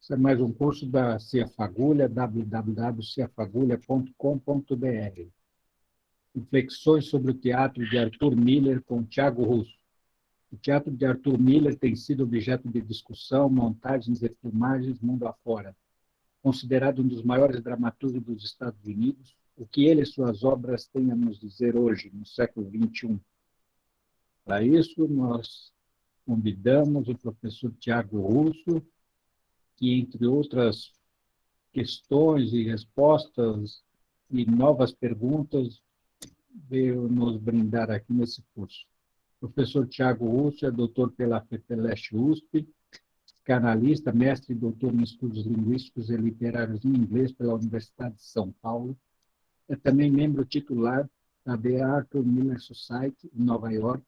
Esse é mais um curso da Cia Fagulha, www.ciafagulha.com.br. Reflexões sobre o teatro de Arthur Miller com Tiago Russo. O teatro de Arthur Miller tem sido objeto de discussão, montagens e filmagens mundo afora. Considerado um dos maiores dramaturgos dos Estados Unidos, o que ele e suas obras têm a nos dizer hoje, no século XXI? Para isso, nós convidamos o professor Tiago Russo, que, entre outras questões e respostas e novas perguntas, veio nos brindar aqui nesse curso. O professor Tiago Russo é doutor pela FEPELESH USP, psicanalista, mestre e doutor em estudos linguísticos e literários em inglês pela Universidade de São Paulo. É também membro titular da The Arthur Miller Society, em Nova York,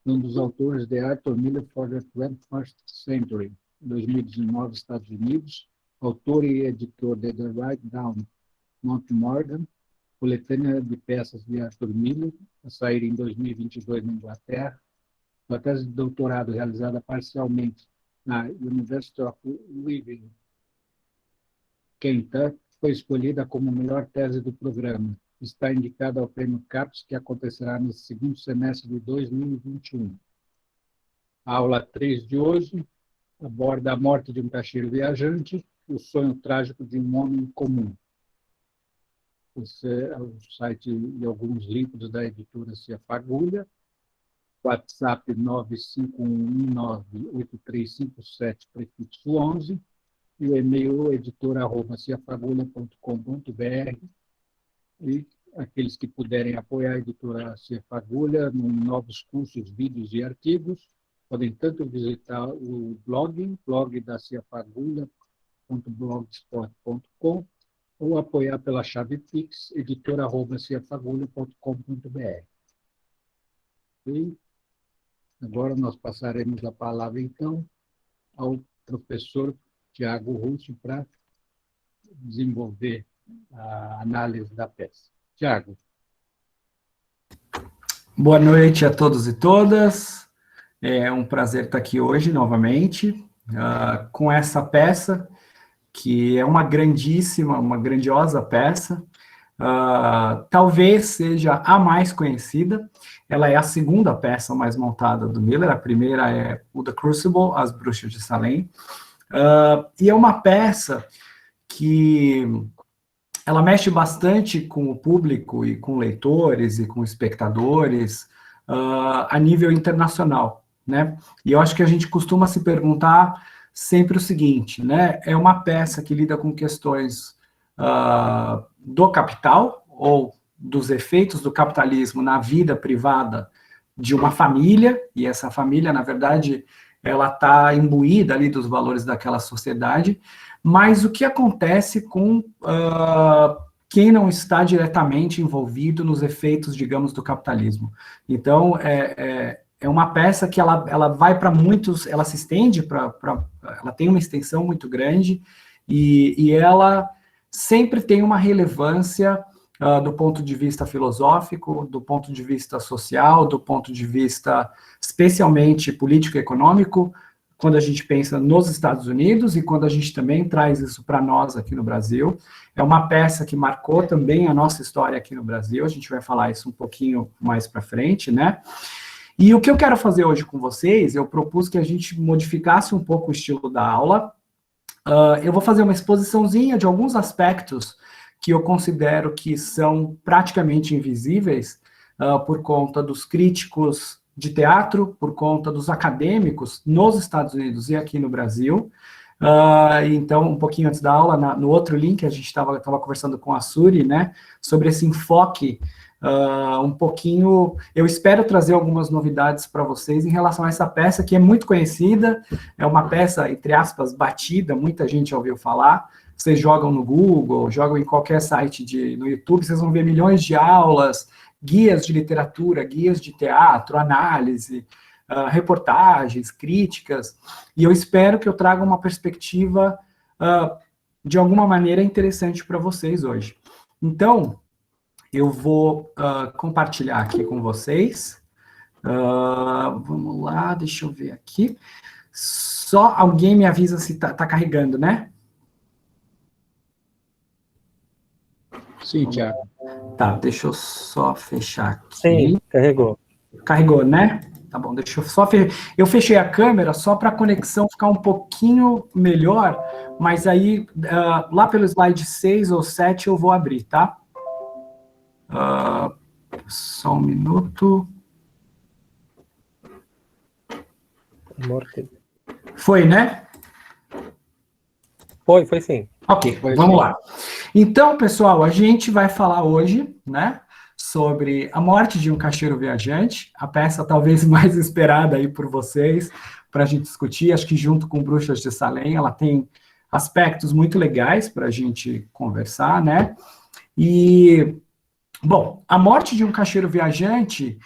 um dos autores de Arthur Miller for the 21st Century, 2019, Estados Unidos, autor e editor de The Write Down, Mount Morgan, coletânea de peças de Arthur Miller, a sair em 2022 na Inglaterra. Sua tese de doutorado, realizada parcialmente na University of Louisville, Kentucky, foi escolhida como a melhor tese do programa. Está indicada ao Prêmio CAPES, que acontecerá no segundo semestre de 2021. A aula 3 de hoje aborda a morte de um caixeiro viajante e o sonho trágico de um homem comum. Esse é o site e alguns livros da editora Cia Fagulha. WhatsApp 951198357, prefixo 11, e o e-mail editora@ciafagulha.com.br. E aqueles que puderem apoiar a editora Cia Fagulha em novos cursos, vídeos e artigos, podem tanto visitar o blog da ciafagulha.blogspot.com, ou apoiar pela chave Pix, editora@ciafagulha.com.br. E agora nós passaremos a palavra, então, ao professor Tiago Russo para desenvolver a análise da peça. Tiago. Boa noite a todos e todas. É um prazer estar aqui hoje novamente com essa peça, que é uma grandiosa peça. Talvez seja a mais conhecida. Ela é a segunda peça mais montada do Miller. A primeira é o The Crucible, As Bruxas de Salem. E é uma peça que ela mexe bastante com o público e com leitores e com espectadores a nível internacional, né? E eu acho que a gente costuma se perguntar sempre o seguinte, né? É uma peça que lida com questões do capital ou dos efeitos do capitalismo na vida privada de uma família, e essa família, na verdade, ela está imbuída ali dos valores daquela sociedade, mas o que acontece com quem não está diretamente envolvido nos efeitos, digamos, do capitalismo. Então, é uma peça que ela vai para muitos, ela se estende ela tem uma extensão muito grande, e ela sempre tem uma relevância do ponto de vista filosófico, do ponto de vista social, do ponto de vista especialmente político-econômico, quando a gente pensa nos Estados Unidos e quando a gente também traz isso para nós aqui no Brasil. É uma peça que marcou também a nossa história aqui no Brasil, a gente vai falar isso um pouquinho mais para frente, né? E o que eu quero fazer hoje com vocês, eu propus que a gente modificasse um pouco o estilo da aula. Eu vou fazer uma exposiçãozinha de alguns aspectos que eu considero que são praticamente invisíveis por conta dos críticos de teatro, por conta dos acadêmicos nos Estados Unidos e aqui no Brasil. Então, um pouquinho antes da aula, no outro link, a gente estava conversando com a Suri, né, sobre esse enfoque um pouquinho. Eu espero trazer algumas novidades para vocês em relação a essa peça, que é muito conhecida, é uma peça, entre aspas, batida, muita gente já ouviu falar. Vocês jogam no Google, jogam em qualquer site no YouTube, vocês vão ver milhões de aulas, guias de literatura, guias de teatro, análise, reportagens, críticas, e eu espero que eu traga uma perspectiva de alguma maneira interessante para vocês hoje. Então, eu vou compartilhar aqui com vocês. Vamos lá, deixa eu ver aqui. Só alguém me avisa se tá carregando, né? Sim, Tiago. Tá, deixa eu só fechar aqui. Sim, carregou. Carregou, né? Tá bom, deixa eu só fechar. Eu fechei a câmera só para a conexão ficar um pouquinho melhor, mas aí lá pelo slide 6 ou 7 eu vou abrir, tá? Só um minuto. Morte. Foi, né? Foi sim. Ok, vamos lá. Então, pessoal, a gente vai falar hoje, né, sobre A Morte de um Caixeiro Viajante, a peça talvez mais esperada aí por vocês, para a gente discutir, acho que junto com Bruxas de Salem, ela tem aspectos muito legais para a gente conversar, né? E, bom, A Morte de um Caixeiro Viajante,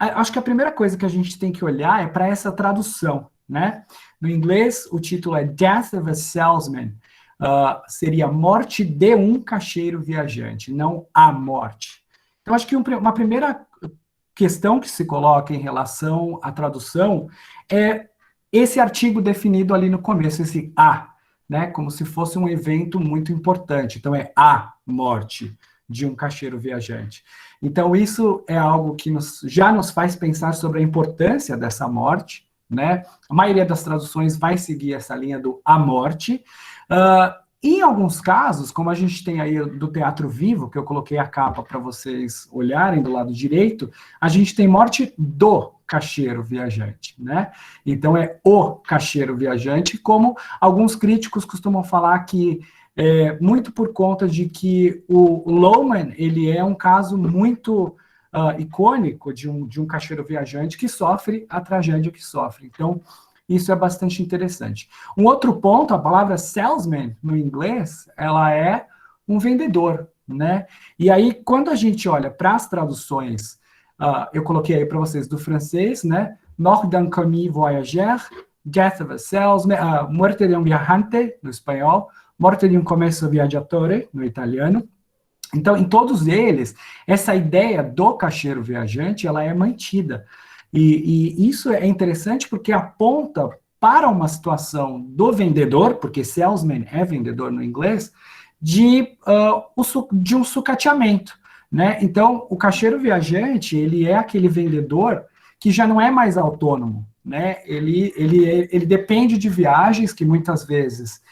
acho que a primeira coisa que a gente tem que olhar é para essa tradução, né? No inglês, o título é Death of a Salesman, seria Morte de um Caixeiro Viajante, não A Morte. Então, acho que uma primeira questão que se coloca em relação à tradução é esse artigo definido ali no começo, esse A, né? Como se fosse um evento muito importante. Então, é a morte de um caixeiro viajante. Então, isso é algo que já nos faz pensar sobre a importância dessa morte, né? A maioria das traduções vai seguir essa linha do a morte. Em alguns casos, como a gente tem aí do Teatro Vivo, que eu coloquei a capa para vocês olharem do lado direito, a gente tem morte do caixeiro viajante, né? Então é o caixeiro viajante, como alguns críticos costumam falar que muito por conta de que o Lowman, ele é um caso muito icônico de um caixeiro viajante que sofre a tragédia que sofre. Então, isso é bastante interessante. Um outro ponto, a palavra salesman, no inglês, ela é um vendedor, né? E aí, quando a gente olha para as traduções, eu coloquei aí para vocês do francês, né? Mort d'un commis voyageur, Death of a Salesman, Muerte de un viajante, no espanhol, Morte de un commesso viaggiatore, no italiano. Então, em todos eles, essa ideia do caixeiro viajante, ela é mantida. E isso é interessante porque aponta para uma situação do vendedor, porque salesman é vendedor no inglês, de um sucateamento, né? Então, o caixeiro viajante, ele é aquele vendedor que já não é mais autônomo, né? Ele depende de viagens que muitas vezes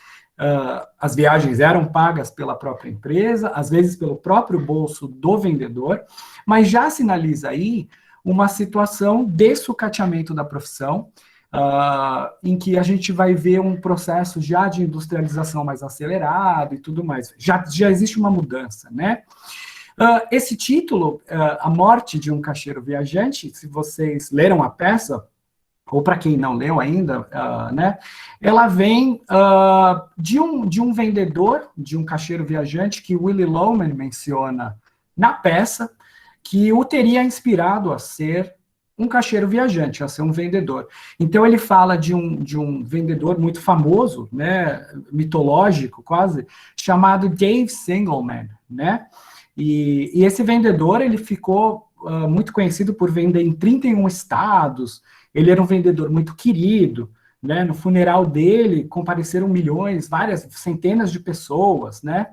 as viagens eram pagas pela própria empresa, às vezes pelo próprio bolso do vendedor, mas já sinaliza aí uma situação de sucateamento da profissão, em que a gente vai ver um processo já de industrialização mais acelerado e tudo mais. Já existe uma mudança, né? Esse título, A Morte de um Caixeiro Viajante, se vocês leram a peça, ou para quem não leu ainda, né, ela vem de um vendedor, de um caixeiro viajante, que Willy Loman menciona na peça, que o teria inspirado a ser um caixeiro viajante, a ser um vendedor. Então, ele fala de um vendedor muito famoso, né, mitológico quase, chamado Dave Singleman, né? E esse vendedor, ele ficou muito conhecido por vender em 31 estados, ele era um vendedor muito querido, né? No funeral dele compareceram milhões, várias centenas de pessoas, né?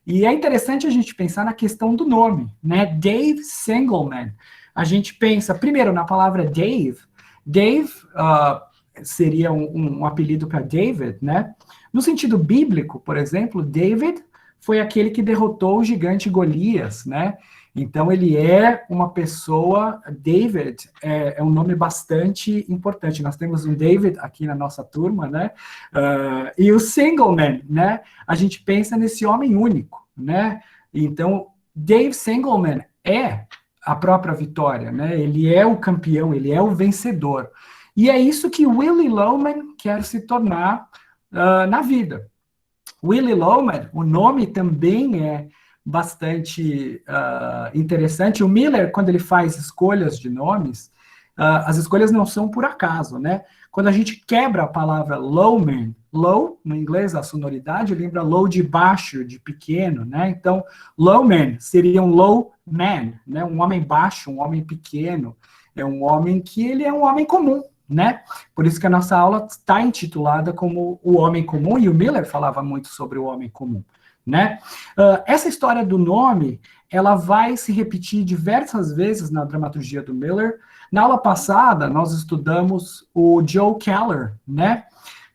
E é interessante a gente pensar na questão do nome, né? Dave Singleman. A gente pensa, primeiro, na palavra Dave. Dave seria um apelido para David, né? No sentido bíblico, por exemplo, David foi aquele que derrotou o gigante Golias, né? Então, ele é uma pessoa, David é um nome bastante importante. Nós temos um David aqui na nossa turma, né? E o Singleman, né? A gente pensa nesse homem único, né? Então, Dave Singleman é a própria vitória, né? Ele é o campeão, ele é o vencedor. E é isso que Willy Loman quer se tornar na vida. Willy Loman, o nome também é bastante interessante. O Miller, quando ele faz escolhas de nomes, as escolhas não são por acaso, né? Quando a gente quebra a palavra lowman, low, no inglês, a sonoridade, lembra low de baixo, de pequeno, né? Então, lowman seria um low man, né? Um homem baixo, um homem pequeno, é um homem que ele é um homem comum, né? Por isso que a nossa aula está intitulada como O Homem Comum, e o Miller falava muito sobre o homem comum, né? Essa história do nome, ela vai se repetir diversas vezes na dramaturgia do Miller. Na aula passada, nós estudamos o Joe Keller, né?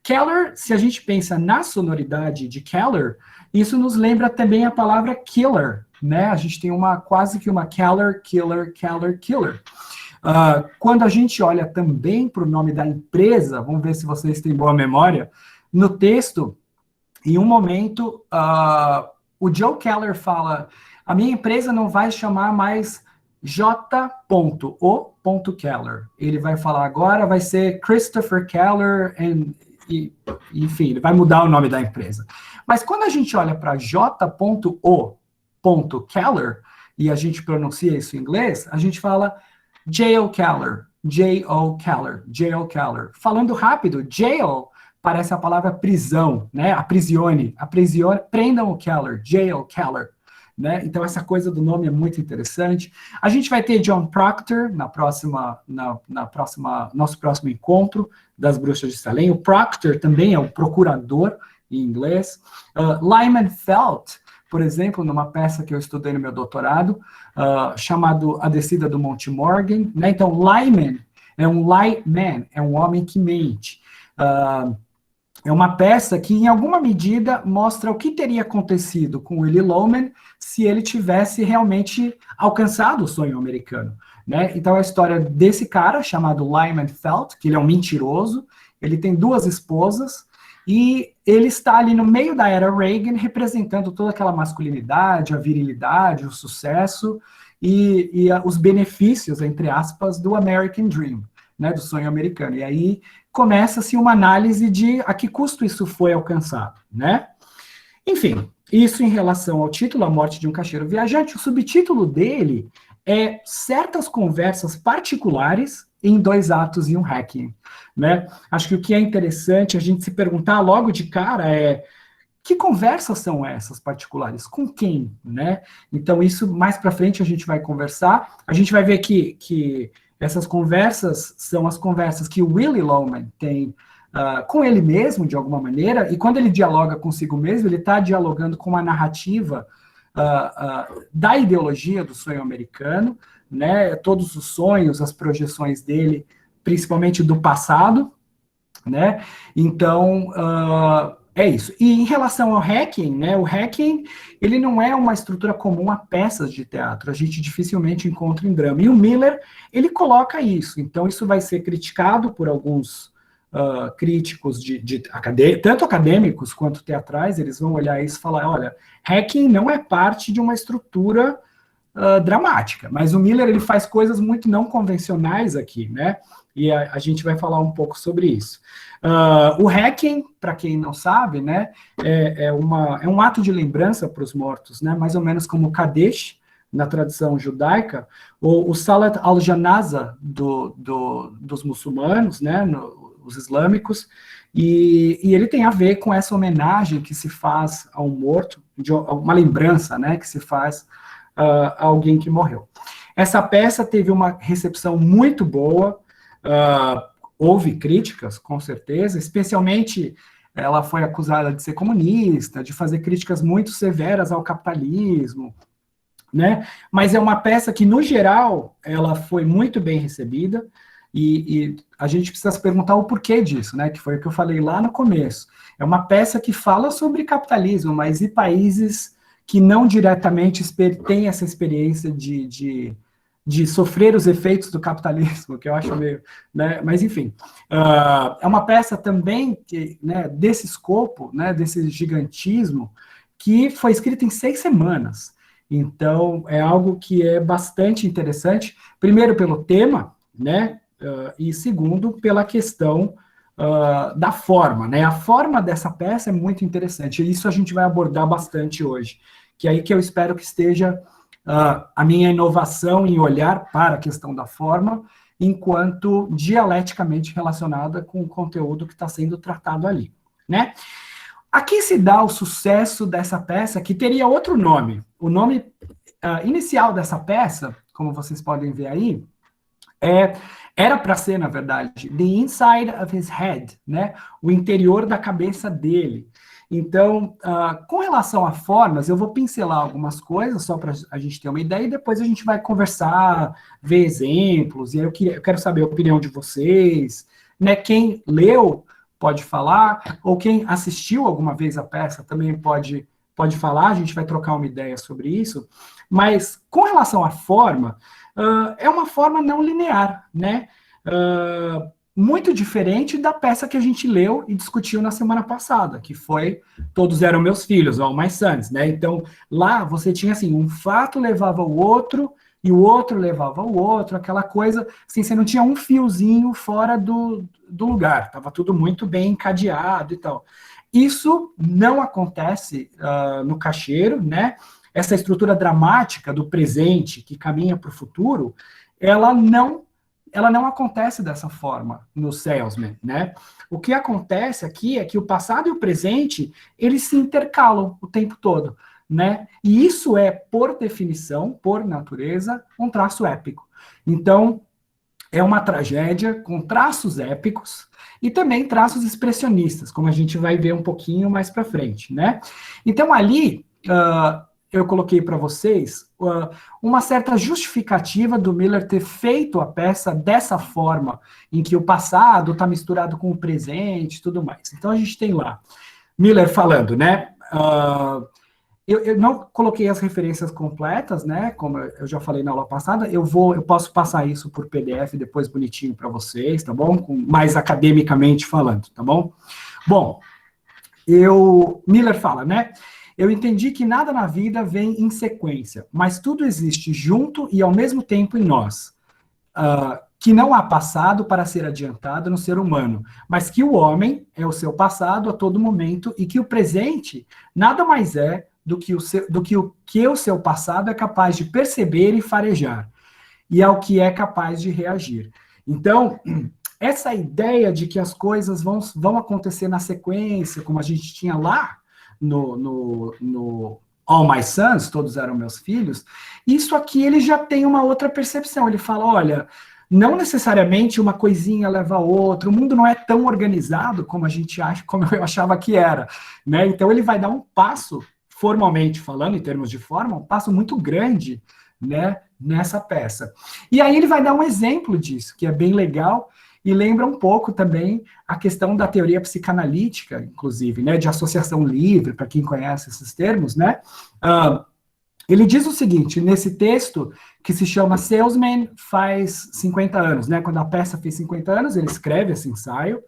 Keller, se a gente pensa na sonoridade de Keller, isso nos lembra também a palavra killer, né? A gente tem quase que uma Keller, killer, Keller, killer. Quando a gente olha também para o nome da empresa, vamos ver se vocês têm boa memória, no texto, em um momento, o Joe Keller fala, a minha empresa não vai chamar mais J.O. Keller. Ele vai falar agora, vai ser Christopher Keller, enfim, ele vai mudar o nome da empresa. Mas quando a gente olha para J.O. Keller, e a gente pronuncia isso em inglês, a gente fala J.O. Keller, J.O. Keller, J.O. Keller. Falando rápido, jail parece a palavra prisão, né? Aprisione, prendam o Keller, J.O. Keller. Né? Então, essa coisa do nome é muito interessante. A gente vai ter John Proctor nosso próximo encontro das Bruxas de Salem. O Proctor também é o procurador em inglês. Lyman Felt, por exemplo, numa peça que eu estudei no meu doutorado, chamado A Descida do Monte Morgan. Né? Então, Lyman é um lie man, é um homem que mente. É uma peça que, em alguma medida, mostra o que teria acontecido com Willy Loman se ele tivesse realmente alcançado o sonho americano. Né? Então, a história desse cara, chamado Lyman Felt, que ele é um mentiroso, ele tem 2 esposas, e ele está ali no meio da era Reagan, representando toda aquela masculinidade, a virilidade, o sucesso e os benefícios, entre aspas, do American Dream, né, do sonho americano. E aí começa-se uma análise de a que custo isso foi alcançado, né? Enfim, isso em relação ao título, A Morte de um Caixeiro Viajante. O subtítulo dele é Certas Conversas Particulares em 2 atos e um hacking, né? Acho que o que é interessante a gente se perguntar logo de cara é que conversas são essas particulares? Com quem, né? Então, isso mais para frente a gente vai conversar. A gente vai ver que essas conversas são as conversas que o Willy Loman tem com ele mesmo, de alguma maneira, e quando ele dialoga consigo mesmo, ele está dialogando com uma narrativa da ideologia do sonho americano, né? Todos os sonhos, as projeções dele, principalmente do passado, né? Então, é isso. E em relação ao hacking, né? O hacking, ele não é uma estrutura comum a peças de teatro. A gente dificilmente encontra em drama. E o Miller, ele coloca isso. Então, isso vai ser criticado por alguns críticos tanto acadêmicos quanto teatrais. Eles vão olhar isso e falar, olha, hacking não é parte de uma estrutura dramática. Mas o Miller, ele faz coisas muito não convencionais aqui, né? E a gente vai falar um pouco sobre isso. O hacking, para quem não sabe, né, é um ato de lembrança para os mortos, né, mais ou menos como o Kadesh, na tradição judaica, ou o Salat al-Janaza dos muçulmanos, né, os islâmicos, e ele tem a ver com essa homenagem que se faz ao morto, uma lembrança, né, que se faz a alguém que morreu. Essa peça teve uma recepção muito boa, houve críticas, com certeza, especialmente ela foi acusada de ser comunista, de fazer críticas muito severas ao capitalismo, né? Mas é uma peça que, no geral, ela foi muito bem recebida, e a gente precisa se perguntar o porquê disso, né? Que foi o que eu falei lá no começo. É uma peça que fala sobre capitalismo, mas e países que não diretamente têm essa experiência de sofrer os efeitos do capitalismo, que eu acho meio... Né? Mas, enfim, é uma peça também que, né, desse escopo, né, desse gigantismo, que foi escrita em 6 semanas. Então, é algo que é bastante interessante, primeiro pelo tema, né, e segundo, pela questão da forma, né? A forma dessa peça é muito interessante, e isso a gente vai abordar bastante hoje, que é aí que eu espero que esteja a minha inovação em olhar para a questão da forma, enquanto dialeticamente relacionada com o conteúdo que está sendo tratado ali, né? Aqui se dá o sucesso dessa peça, que teria outro nome. O nome inicial dessa peça, como vocês podem ver aí, Era para ser, na verdade, the inside of his head, né? O interior da cabeça dele. Então, com relação a formas, eu vou pincelar algumas coisas só para a gente ter uma ideia e depois a gente vai conversar, ver exemplos. E aí eu quero saber a opinião de vocês, né? Quem leu pode falar, ou quem assistiu alguma vez a peça também pode falar. A gente vai trocar uma ideia sobre isso. Mas com relação à forma, é uma forma não linear, né? Muito diferente da peça que a gente leu e discutiu na semana passada, que foi Todos Eram Meus Filhos, All My Sons, né? Então, lá você tinha assim, um fato levava o outro, e o outro levava o outro, aquela coisa, assim, você não tinha um fiozinho fora do lugar, estava tudo muito bem encadeado e tal. Isso não acontece no Cacheiro, né? Essa estrutura dramática do presente que caminha para o futuro, ela não acontece dessa forma no Salesman, né? O que acontece aqui é que o passado e o presente, eles se intercalam o tempo todo, né? E isso é, por definição, por natureza, um traço épico. Então, é uma tragédia com traços épicos e também traços expressionistas, como a gente vai ver um pouquinho mais para frente, né? Então, ali, eu coloquei para vocês uma certa justificativa do Miller ter feito a peça dessa forma, em que o passado está misturado com o presente e tudo mais. Então, a gente tem lá Miller falando, né? Eu não coloquei as referências completas, né? Como eu já falei na aula passada, eu posso passar isso por PDF depois bonitinho para vocês, tá bom? Mais academicamente falando, tá bom? Bom, Miller fala, né? Eu entendi que nada na vida vem em sequência, mas tudo existe junto e ao mesmo tempo em nós. Que não há passado para ser adiantado no ser humano, mas que o homem é o seu passado a todo momento e que o presente nada mais é do que o seu passado é capaz de perceber e farejar, e ao que é capaz de reagir. Então, essa ideia de que as coisas vão acontecer na sequência, como a gente tinha lá no All My Sons, Todos Eram Meus Filhos, isso aqui ele já tem uma outra percepção. Ele fala, olha, não necessariamente uma coisinha leva a outra, o mundo não é tão organizado como a gente acha, como eu achava que era, né? Então ele vai dar um passo, formalmente falando, em termos de forma, um passo muito grande, né, nessa peça. E aí ele vai dar um exemplo disso, que é bem legal, e lembra um pouco também a questão da teoria psicanalítica, inclusive, né, de associação livre, para quem conhece esses termos, né? Ele diz o seguinte, nesse texto, que se chama Salesman faz 50 anos, né? Quando a peça fez 50 anos, ele escreve esse ensaio,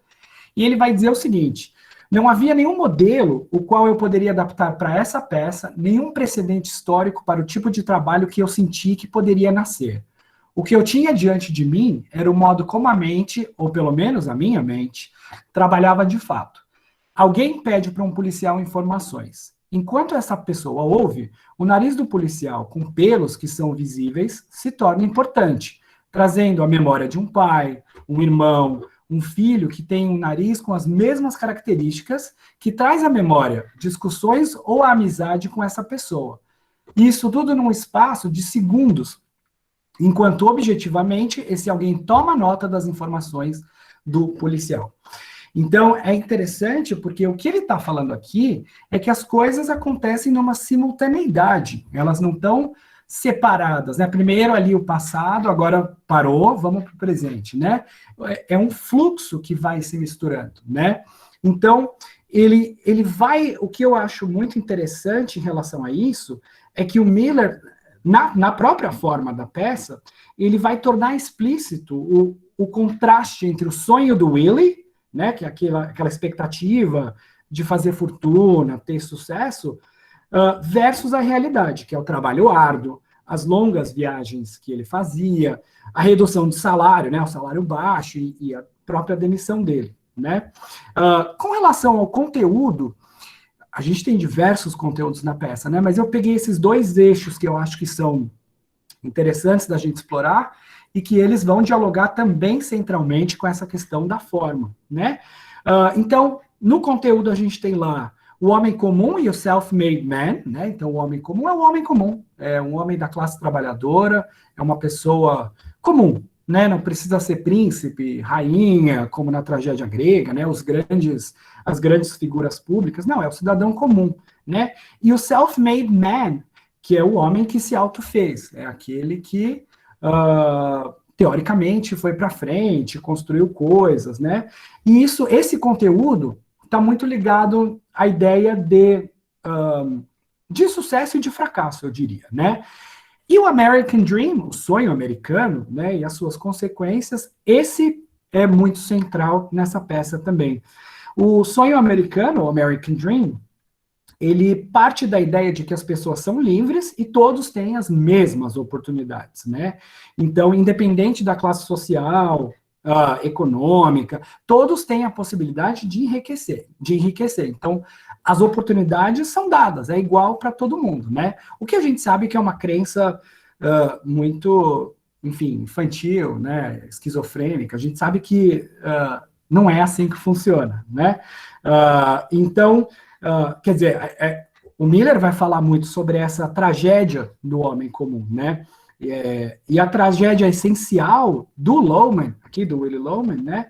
e ele vai dizer o seguinte, não havia nenhum modelo o qual eu poderia adaptar para essa peça, nenhum precedente histórico para o tipo de trabalho que eu senti que poderia nascer. O que eu tinha diante de mim era o modo como a mente, ou pelo menos a minha mente, trabalhava de fato. Alguém pede para um policial informações. Enquanto essa pessoa ouve, o nariz do policial, com pelos que são visíveis, se torna importante, trazendo a memória de um pai, um irmão, um filho que tem um nariz com as mesmas características, que traz à memória discussões ou a amizade com essa pessoa. Isso tudo num espaço de segundos, enquanto objetivamente esse alguém toma nota das informações do policial. Então, é interessante porque o que ele está falando aqui é que as coisas acontecem numa simultaneidade, elas não estão separadas, né? Primeiro ali o passado, agora parou, vamos para o presente, né? É um fluxo que vai se misturando, né? Então, ele vai, o que eu acho muito interessante em relação a isso, é que o Miller, na própria forma da peça, ele vai tornar explícito o contraste entre o sonho do Willie, né, que é aquela expectativa de fazer fortuna, ter sucesso, versus a realidade, que é o trabalho árduo, as longas viagens que ele fazia, a redução de salário, né, o salário baixo e a própria demissão dele, né? Com relação ao conteúdo, a gente tem diversos conteúdos na peça, né, mas eu peguei esses dois eixos que eu acho que são interessantes da gente explorar e que eles vão dialogar também centralmente com essa questão da forma, né? Então, no conteúdo a gente tem lá o homem comum e o self-made man, né? Então, o homem comum é o homem comum, é um homem da classe trabalhadora, é uma pessoa comum, né? Não precisa ser príncipe, rainha, como na tragédia grega, né? As grandes figuras públicas. Não, é o cidadão comum, né? E o self-made man, que é o homem que se autofez, é aquele que teoricamente foi para frente, construiu coisas, né? E esse conteúdo está muito ligado à ideia de sucesso e de fracasso, eu diria, né? E o American Dream, o sonho americano, né, e as suas consequências, esse é muito central nessa peça também. O sonho americano, o American Dream, ele parte da ideia de que as pessoas são livres e todos têm as mesmas oportunidades, né? Então, independente da classe social, econômica, todos têm a possibilidade de enriquecer. Então, as oportunidades são dadas, é igual para todo mundo, né? O que a gente sabe que é uma crença muito, enfim, infantil, né? Esquizofrênica. A gente sabe que não é assim que funciona, né? Então, quer dizer, o Miller vai falar muito sobre essa tragédia do homem comum, né? E a tragédia essencial do Loman, aqui do Willy Loman, né?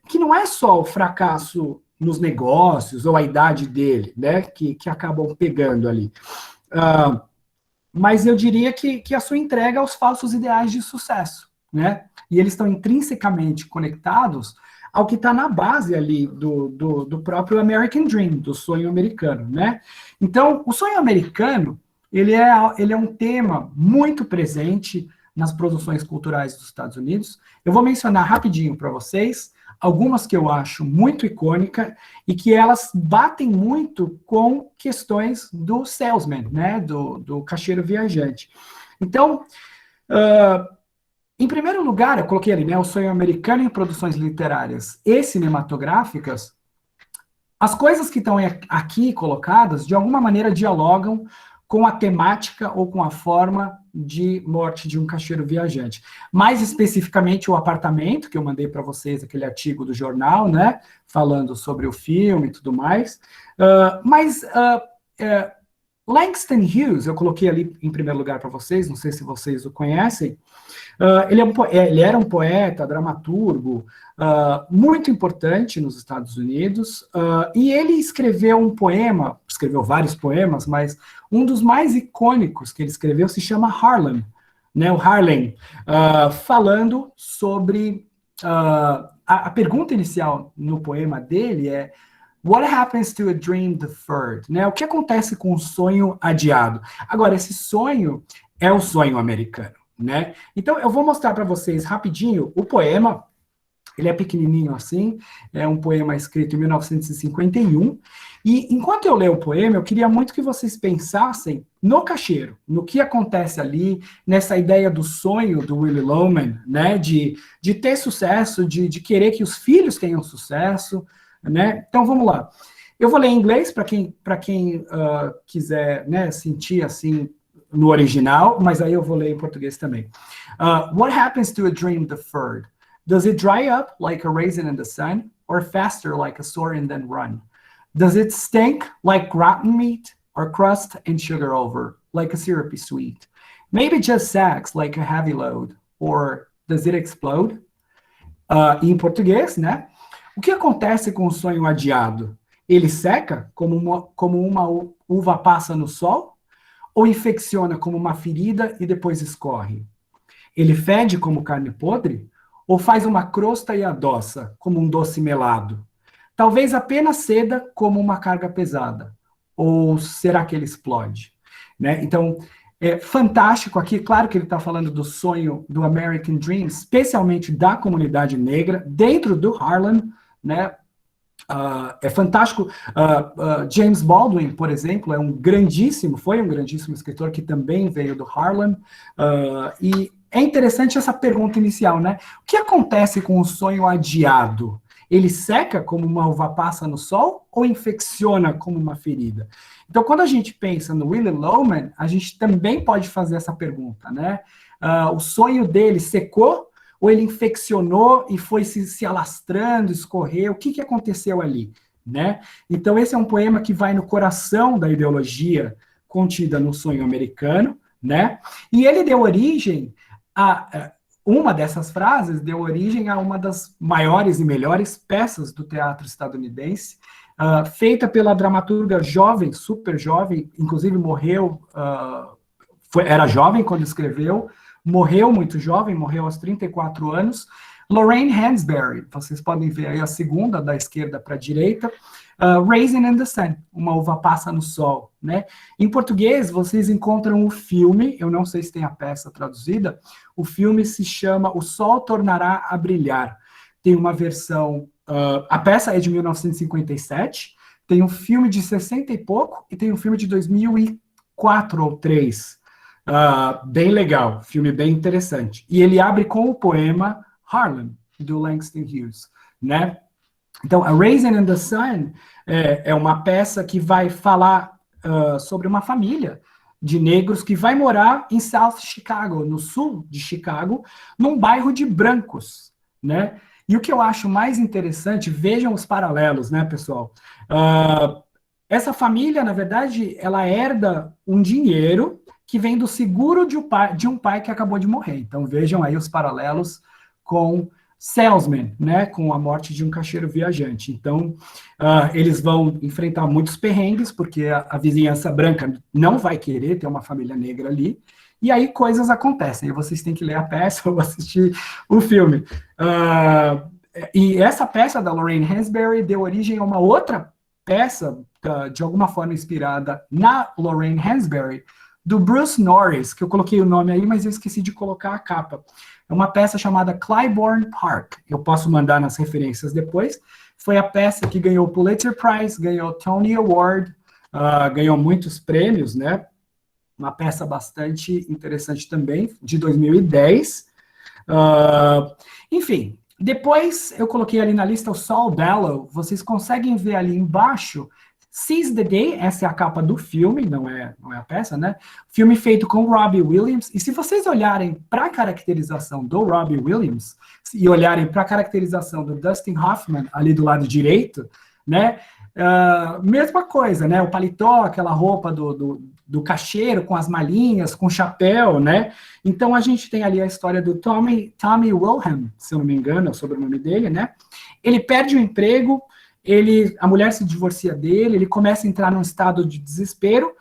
Que não é só o fracasso nos negócios ou a idade dele, né? Que acabam pegando ali. Mas eu diria que a sua entrega aos falsos ideais de sucesso, né? E eles estão intrinsecamente conectados ao que está na base ali do próprio American Dream, do sonho americano, né? Então, o sonho americano, ele é um tema muito presente nas produções culturais dos Estados Unidos. Eu vou mencionar rapidinho para vocês algumas que eu acho muito icônicas e que elas batem muito com questões do salesman, né? Do caixeiro viajante. Então, em primeiro lugar, eu coloquei ali, né, o sonho americano em produções literárias e cinematográficas. As coisas que estão aqui colocadas, de alguma maneira, dialogam com a temática ou com a forma de morte de um caixeiro viajante. Mais especificamente, o apartamento, que eu mandei para vocês, aquele artigo do jornal, né, falando sobre o filme e tudo mais. Langston Hughes, eu coloquei ali em primeiro lugar para vocês, não sei se vocês o conhecem. Ele era um poeta, dramaturgo, muito importante nos Estados Unidos, e ele escreveu vários poemas, mas um dos mais icônicos que ele escreveu se chama Harlem, né, o Harlem, falando sobre... a pergunta inicial no poema dele é: What happens to a dream deferred? Né? O que acontece com um sonho adiado? Agora, esse sonho é o sonho americano, né? Então, eu vou mostrar para vocês rapidinho o poema. Ele é pequenininho assim, é um poema escrito em 1951. E enquanto eu leio o poema, eu queria muito que vocês pensassem no caixeiro, no que acontece ali, nessa ideia do sonho do Willy Loman, né? De ter sucesso, de querer que os filhos tenham sucesso, né? Então, vamos lá. Eu vou ler em inglês para quem quiser, né, sentir assim no original, mas aí eu vou ler em português também. What happens to a dream deferred? Does it dry up like a raisin in the sun, or faster like a soar and then run? Does it stink like rotten meat, or crust and sugar over, like a syrupy sweet? Maybe just sags like a heavy load, or does it explode? Em português, né? O que acontece com o sonho adiado? Ele seca como uma uva passa no sol? Ou infecciona como uma ferida e depois escorre? Ele fede como carne podre? Ou faz uma crosta e adoça como um doce melado? Talvez apenas ceda como uma carga pesada. Ou será que ele explode? Né? Então, é fantástico aqui, claro que ele está falando do sonho do American Dream, especialmente da comunidade negra, dentro do Harlem, né? É fantástico. James Baldwin, por exemplo, foi um grandíssimo escritor que também veio do Harlem. E é interessante essa pergunta inicial, né? O que acontece com o sonho adiado? Ele seca como uma uva passa no sol ou infecciona como uma ferida? Então, quando a gente pensa no Willy Loman, a gente também pode fazer essa pergunta, né? O sonho dele secou ou ele infeccionou e foi se alastrando, escorreu? O que aconteceu ali, né? Então, esse é um poema que vai no coração da ideologia contida no sonho americano, né? E ele deu origem uma dessas frases deu origem a uma das maiores e melhores peças do teatro estadunidense, feita pela dramaturga jovem, super jovem, inclusive morreu, era jovem quando escreveu, morreu muito jovem, morreu aos 34 anos, Lorraine Hansberry. Vocês podem ver aí a segunda, da esquerda para a direita, Raisin in the Sun, Uma Uva Passa no Sol, né? Em português, vocês encontram o filme, eu não sei se tem a peça traduzida, o filme se chama O Sol Tornará a Brilhar. Tem uma versão, a peça é de 1957, tem um filme de 60 e pouco, e tem um filme de 2004 ou 2003. Bem legal, filme bem interessante. E ele abre com o poema Harlem, do Langston Hughes, né? Então, a Raisin in the Sun é uma peça que vai falar sobre uma família de negros que vai morar em South Chicago, no sul de Chicago, num bairro de brancos, né? E o que eu acho mais interessante, vejam os paralelos, né, pessoal? Essa família, na verdade, ela herda um dinheiro que vem do seguro de um pai que acabou de morrer. Então, vejam aí os paralelos com Salesman, né, com a morte de um caixeiro viajante. Então, eles vão enfrentar muitos perrengues, porque a vizinhança branca não vai querer ter uma família negra ali, e aí coisas acontecem, e vocês têm que ler a peça ou assistir o filme. E essa peça da Lorraine Hansberry deu origem a uma outra peça, de alguma forma inspirada na Lorraine Hansberry, do Bruce Norris, que eu coloquei o nome aí, mas eu esqueci de colocar a capa. É uma peça chamada Clybourne Park. Eu posso mandar nas referências depois. Foi a peça que ganhou o Pulitzer Prize, ganhou o Tony Award, ganhou muitos prêmios, né? Uma peça bastante interessante também, de 2010. Enfim, depois eu coloquei ali na lista o Saul Bellow. Vocês conseguem ver ali embaixo Seize the Day, essa é a capa do filme, não é a peça, né? Filme feito com Robbie Williams, e se vocês olharem para a caracterização do Robbie Williams, e olharem para a caracterização do Dustin Hoffman, ali do lado direito, né? Mesma coisa, né? O paletó, aquela roupa do caixeiro, com as malinhas, com chapéu, né? Então a gente tem ali a história do Tommy Wilhelm, se eu não me engano, é o sobrenome dele, né? Ele perde o emprego, a mulher se divorcia dele, ele começa a entrar num estado de desespero,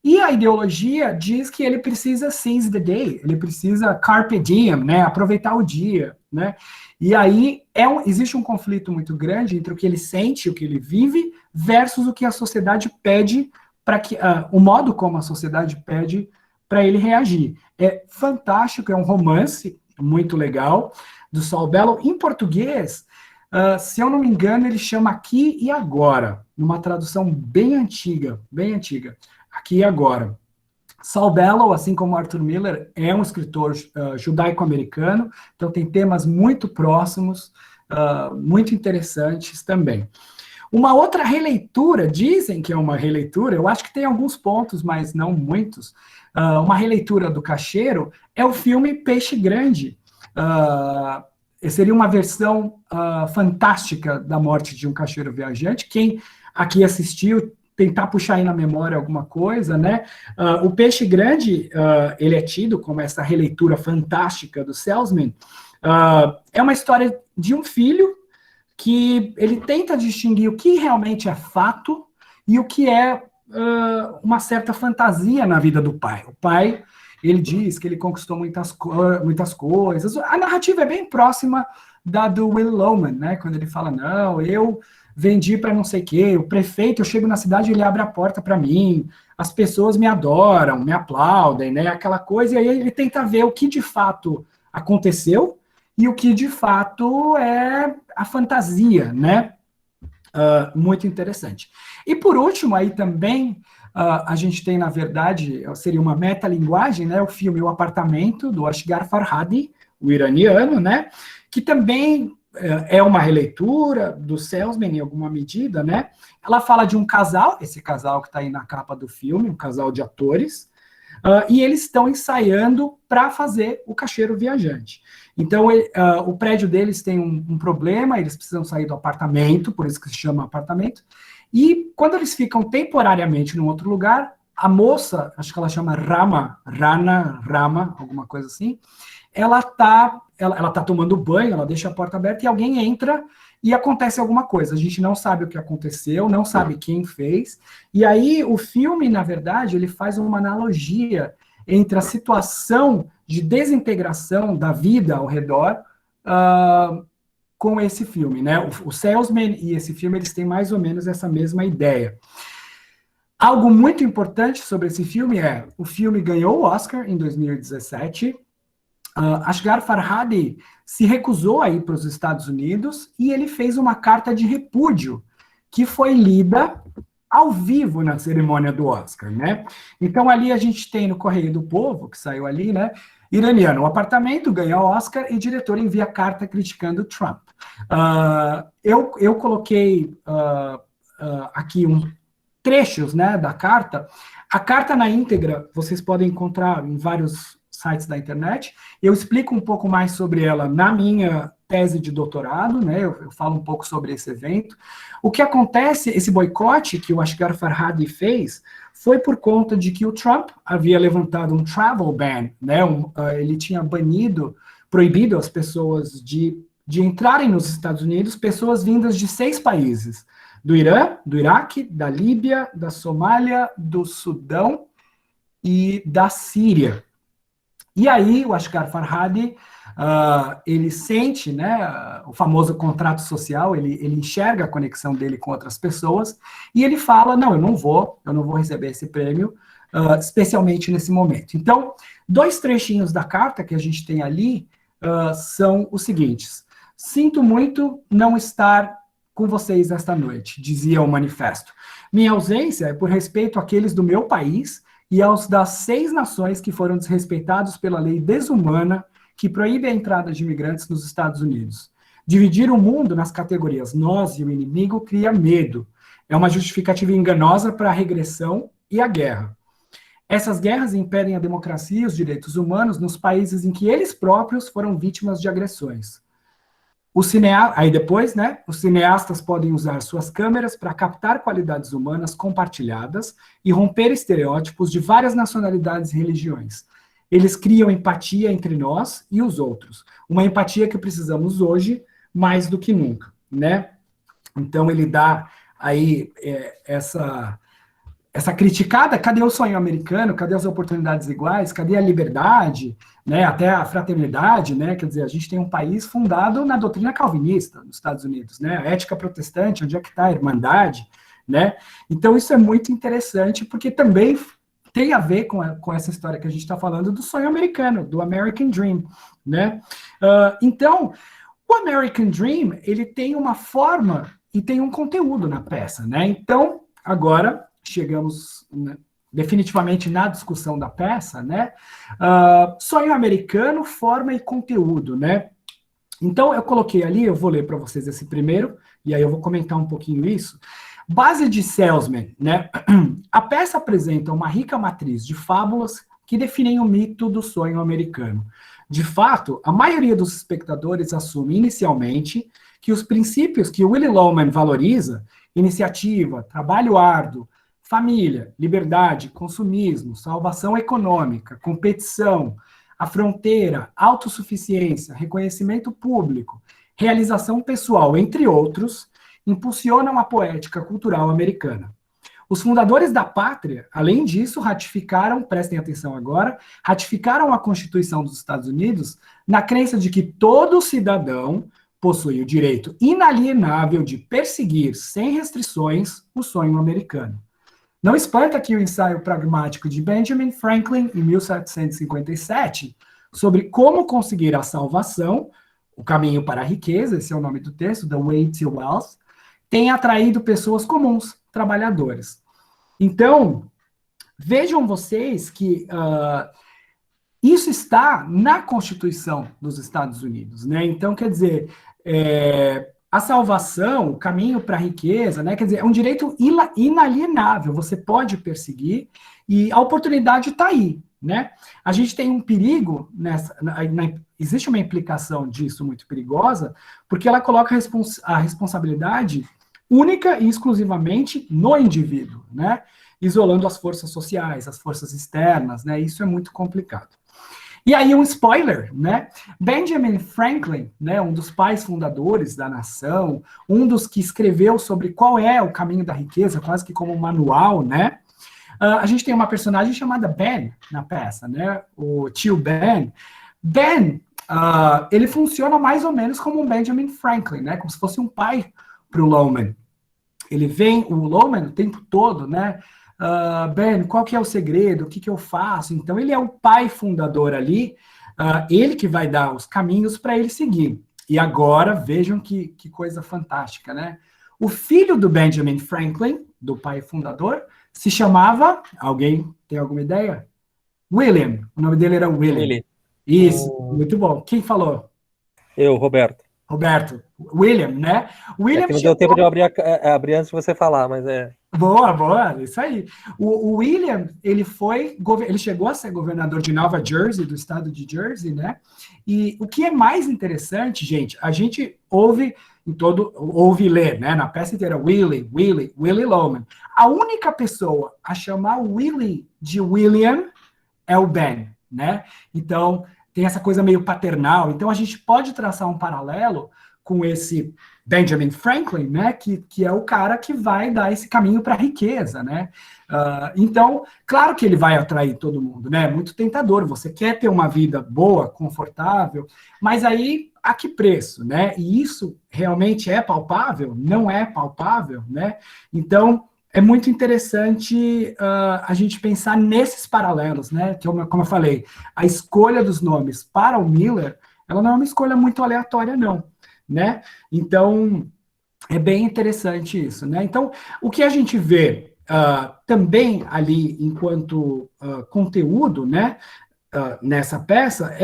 e a ideologia diz que ele precisa seize the day, ele precisa carpe diem, né, aproveitar o dia, né, e aí existe um conflito muito grande entre o que ele sente, o que ele vive, versus o que a sociedade pede, o modo como a sociedade pede para ele reagir. É fantástico, é um romance muito legal, do Saul Bellow. Em português, se eu não me engano, ele chama Aqui e Agora, numa tradução bem antiga, Aqui e Agora. Saul Bellow, assim como Arthur Miller, é um escritor judaico-americano, então tem temas muito próximos, muito interessantes também. Uma outra releitura, dizem que é uma releitura, eu acho que tem alguns pontos, mas não muitos, uma releitura do Caixeiro é o filme Peixe Grande, seria uma versão fantástica da morte de um caixeiro viajante. Quem aqui assistiu, tentar puxar aí na memória alguma coisa, né? O Peixe Grande, ele é tido como essa releitura fantástica do Salesman. É uma história de um filho que ele tenta distinguir o que realmente é fato e o que é uma certa fantasia na vida do pai. O pai, ele diz que ele conquistou muitas coisas. A narrativa é bem próxima da do Will Loman, né? Quando ele fala, não, eu vendi para não sei o quê, o prefeito, eu chego na cidade, ele abre a porta para mim, as pessoas me adoram, me aplaudem, né? Aquela coisa, e aí ele tenta ver o que de fato aconteceu e o que de fato é a fantasia, né? Muito interessante. E por último, aí também, a gente tem, na verdade, seria uma metalinguagem, né? O filme O Apartamento, do Asghar Farhadi, o iraniano, né? Que também é uma releitura do Salesman, em alguma medida, né? Ela fala de um casal, esse casal que está aí na capa do filme, um casal de atores, e eles estão ensaiando para fazer o Caixeiro Viajante. Então, o prédio deles tem um problema, eles precisam sair do apartamento, por isso que se chama apartamento, e quando eles ficam temporariamente num outro lugar, a moça, acho que ela chama Rama, alguma coisa assim, ela tá tomando banho, ela deixa a porta aberta e alguém entra e acontece alguma coisa. A gente não sabe o que aconteceu, não sabe quem fez. E aí o filme, na verdade, ele faz uma analogia entre a situação de desintegração da vida ao redor com esse filme, né? O Salesman e esse filme, eles têm mais ou menos essa mesma ideia. Algo muito importante sobre esse filme é, o filme ganhou o Oscar em 2017, Asghar Farhadi se recusou a ir para os Estados Unidos e ele fez uma carta de repúdio que foi lida ao vivo na cerimônia do Oscar, né? Então ali a gente tem no Correio do Povo, que saiu ali, né? Iraniano, o apartamento ganha o Oscar e diretor envia carta criticando Trump. Eu coloquei aqui trechos, né, da carta. A carta na íntegra vocês podem encontrar em vários sites da internet. Eu explico um pouco mais sobre ela na minha tese de doutorado, né? Eu falo um pouco sobre esse evento. O que acontece, esse boicote que o Asghar Farhadi fez, foi por conta de que o Trump havia levantado um travel ban, né? Ele tinha proibido as pessoas de entrarem nos Estados Unidos, pessoas vindas de 6 países, do Irã, do Iraque, da Líbia, da Somália, do Sudão e da Síria. E aí, o Asghar Farhadi, ele sente, né, o famoso contrato social, ele enxerga a conexão dele com outras pessoas, e ele fala, não, eu não vou receber esse prêmio, especialmente nesse momento. Então, 2 trechinhos da carta que a gente tem ali são os seguintes. Sinto muito não estar com vocês esta noite, dizia o manifesto. Minha ausência é por respeito àqueles do meu país e aos das 6 nações que foram desrespeitados pela lei desumana que proíbe a entrada de imigrantes nos Estados Unidos. Dividir o mundo nas categorias nós e o inimigo cria medo. É uma justificativa enganosa para a regressão e a guerra. Essas guerras impedem a democracia e os direitos humanos nos países em que eles próprios foram vítimas de agressões. Aí depois, né, os cineastas podem usar suas câmeras para captar qualidades humanas compartilhadas e romper estereótipos de várias nacionalidades e religiões. Eles criam empatia entre nós e os outros. Uma empatia que precisamos hoje mais do que nunca, né? Então ele dá aí essa criticada, cadê o sonho americano, cadê as oportunidades iguais, cadê a liberdade, né, até a fraternidade, né, quer dizer, a gente tem um país fundado na doutrina calvinista, nos Estados Unidos, né, a ética protestante, onde é que está a irmandade, né, então isso é muito interessante, porque também tem a ver com essa história que a gente está falando do sonho americano, do American Dream, né, então, o American Dream, ele tem uma forma e tem um conteúdo na peça, né, então, agora chegamos, né, definitivamente na discussão da peça, né? Sonho americano, forma e conteúdo, né? Então, eu coloquei ali, eu vou ler para vocês esse primeiro, e aí eu vou comentar um pouquinho isso. Base de Salesman, né? A peça apresenta uma rica matriz de fábulas que definem o mito do sonho americano. De fato, a maioria dos espectadores assume inicialmente que os princípios que Willy Loman valoriza, iniciativa, trabalho árduo, família, liberdade, consumismo, salvação econômica, competição, a fronteira, autossuficiência, reconhecimento público, realização pessoal, entre outros, impulsionam a poética cultural americana. Os fundadores da pátria, além disso, prestem atenção agora, ratificaram a Constituição dos Estados Unidos na crença de que todo cidadão possui o direito inalienável de perseguir, sem restrições, o sonho americano. Não espanta que o ensaio pragmático de Benjamin Franklin, em 1757, sobre como conseguir a salvação, o caminho para a riqueza, esse é o nome do texto, The Way to Wealth, tenha atraído pessoas comuns, trabalhadores. Então, vejam vocês que isso está na Constituição dos Estados Unidos, né? Então, quer dizer, a salvação, o caminho para a riqueza, né? Quer dizer, é um direito inalienável, você pode perseguir, e a oportunidade está aí, né? A gente tem um perigo, existe uma implicação disso muito perigosa, porque ela coloca a responsabilidade única e exclusivamente no indivíduo, né? isolando as forças sociais, as forças externas, né? Isso é muito complicado. E aí um spoiler, né? Benjamin Franklin, né, um dos pais fundadores da nação, um dos que escreveu sobre qual é o caminho da riqueza, quase que como um manual, né? A gente tem uma personagem chamada Ben na peça, né? O tio Ben. Ben, ele funciona mais ou menos como um Benjamin Franklin, né? Como se fosse um pai para o Loman. Ele vem, o Loman, o tempo todo, né? Ben, qual que é o segredo? O que que eu faço? Então, ele é o pai fundador ali, ele que vai dar os caminhos para ele seguir. E agora, vejam que coisa fantástica, né? O filho do Benjamin Franklin, do pai fundador, se chamava, alguém tem alguma ideia? William, o nome dele era William. Willy. Isso, muito bom. Quem falou? Eu, Roberto. Roberto. William, né? William não deu tempo de eu abrir antes de você falar, mas é... Boa, isso aí. O William, ele chegou a ser governador de Nova Jersey, do estado de Jersey, né? E o que é mais interessante, gente, a gente ouve e lê, né? Na peça inteira, Willie Loman. A única pessoa a chamar o Willie de William é o Ben, né? Então, tem essa coisa meio paternal. Então, a gente pode traçar um paralelo com esse Benjamin Franklin, né, que é o cara que vai dar esse caminho para a riqueza, né? Então, claro que ele vai atrair todo mundo, né? É muito tentador. Você quer ter uma vida boa, confortável, mas aí a que preço, né? E isso realmente é palpável? Não é palpável, né? Então, é muito interessante a gente pensar nesses paralelos, né? Que, como eu falei, a escolha dos nomes para o Miller, ela não é uma escolha muito aleatória, não, né? Então, é bem interessante isso, né? Então, o que a gente vê também ali enquanto conteúdo, né? Nessa peça,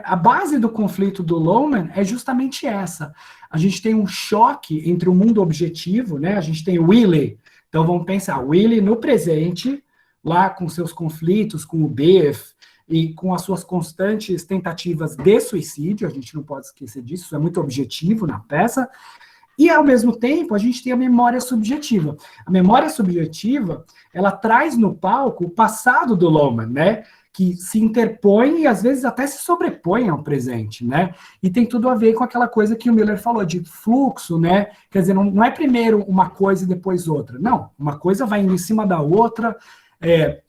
a base do conflito do Loman é justamente essa. A gente tem um choque entre o mundo objetivo, né? A gente tem o Willie. Então, vamos pensar, Willie no presente, lá com seus conflitos com o Biff e com as suas constantes tentativas de suicídio, a gente não pode esquecer disso, isso é muito objetivo na peça, e, ao mesmo tempo, a gente tem a memória subjetiva. A memória subjetiva, ela traz no palco o passado do Loman, né? Que se interpõe e, às vezes, até se sobrepõe ao presente, né? E tem tudo a ver com aquela coisa que o Miller falou, de fluxo, né? Quer dizer, não é primeiro uma coisa e depois outra. Não, uma coisa vai indo em cima da outra.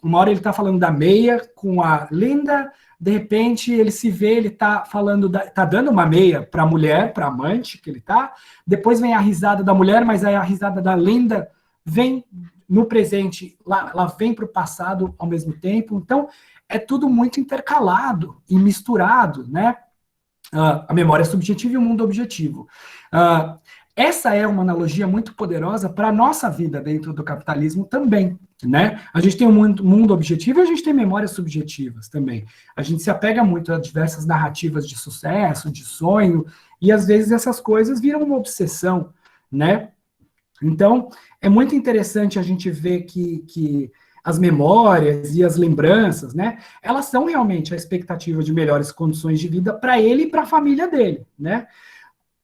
Uma hora ele está falando da meia com a Linda, de repente ele se vê, ele está falando, está dando uma meia para a mulher, para a amante que ele está, depois vem a risada da mulher, mas aí a risada da Linda vem no presente, ela vem para o passado ao mesmo tempo. Então, é tudo muito intercalado e misturado, né? A memória subjetiva e o mundo objetivo. Essa é uma analogia muito poderosa para a nossa vida dentro do capitalismo também, né? A gente tem um mundo objetivo e a gente tem memórias subjetivas também. A gente se apega muito a diversas narrativas de sucesso, de sonho, e às vezes essas coisas viram uma obsessão, né? Então, é muito interessante a gente ver que as memórias e as lembranças, né, elas são realmente a expectativa de melhores condições de vida para ele e para a família dele, né?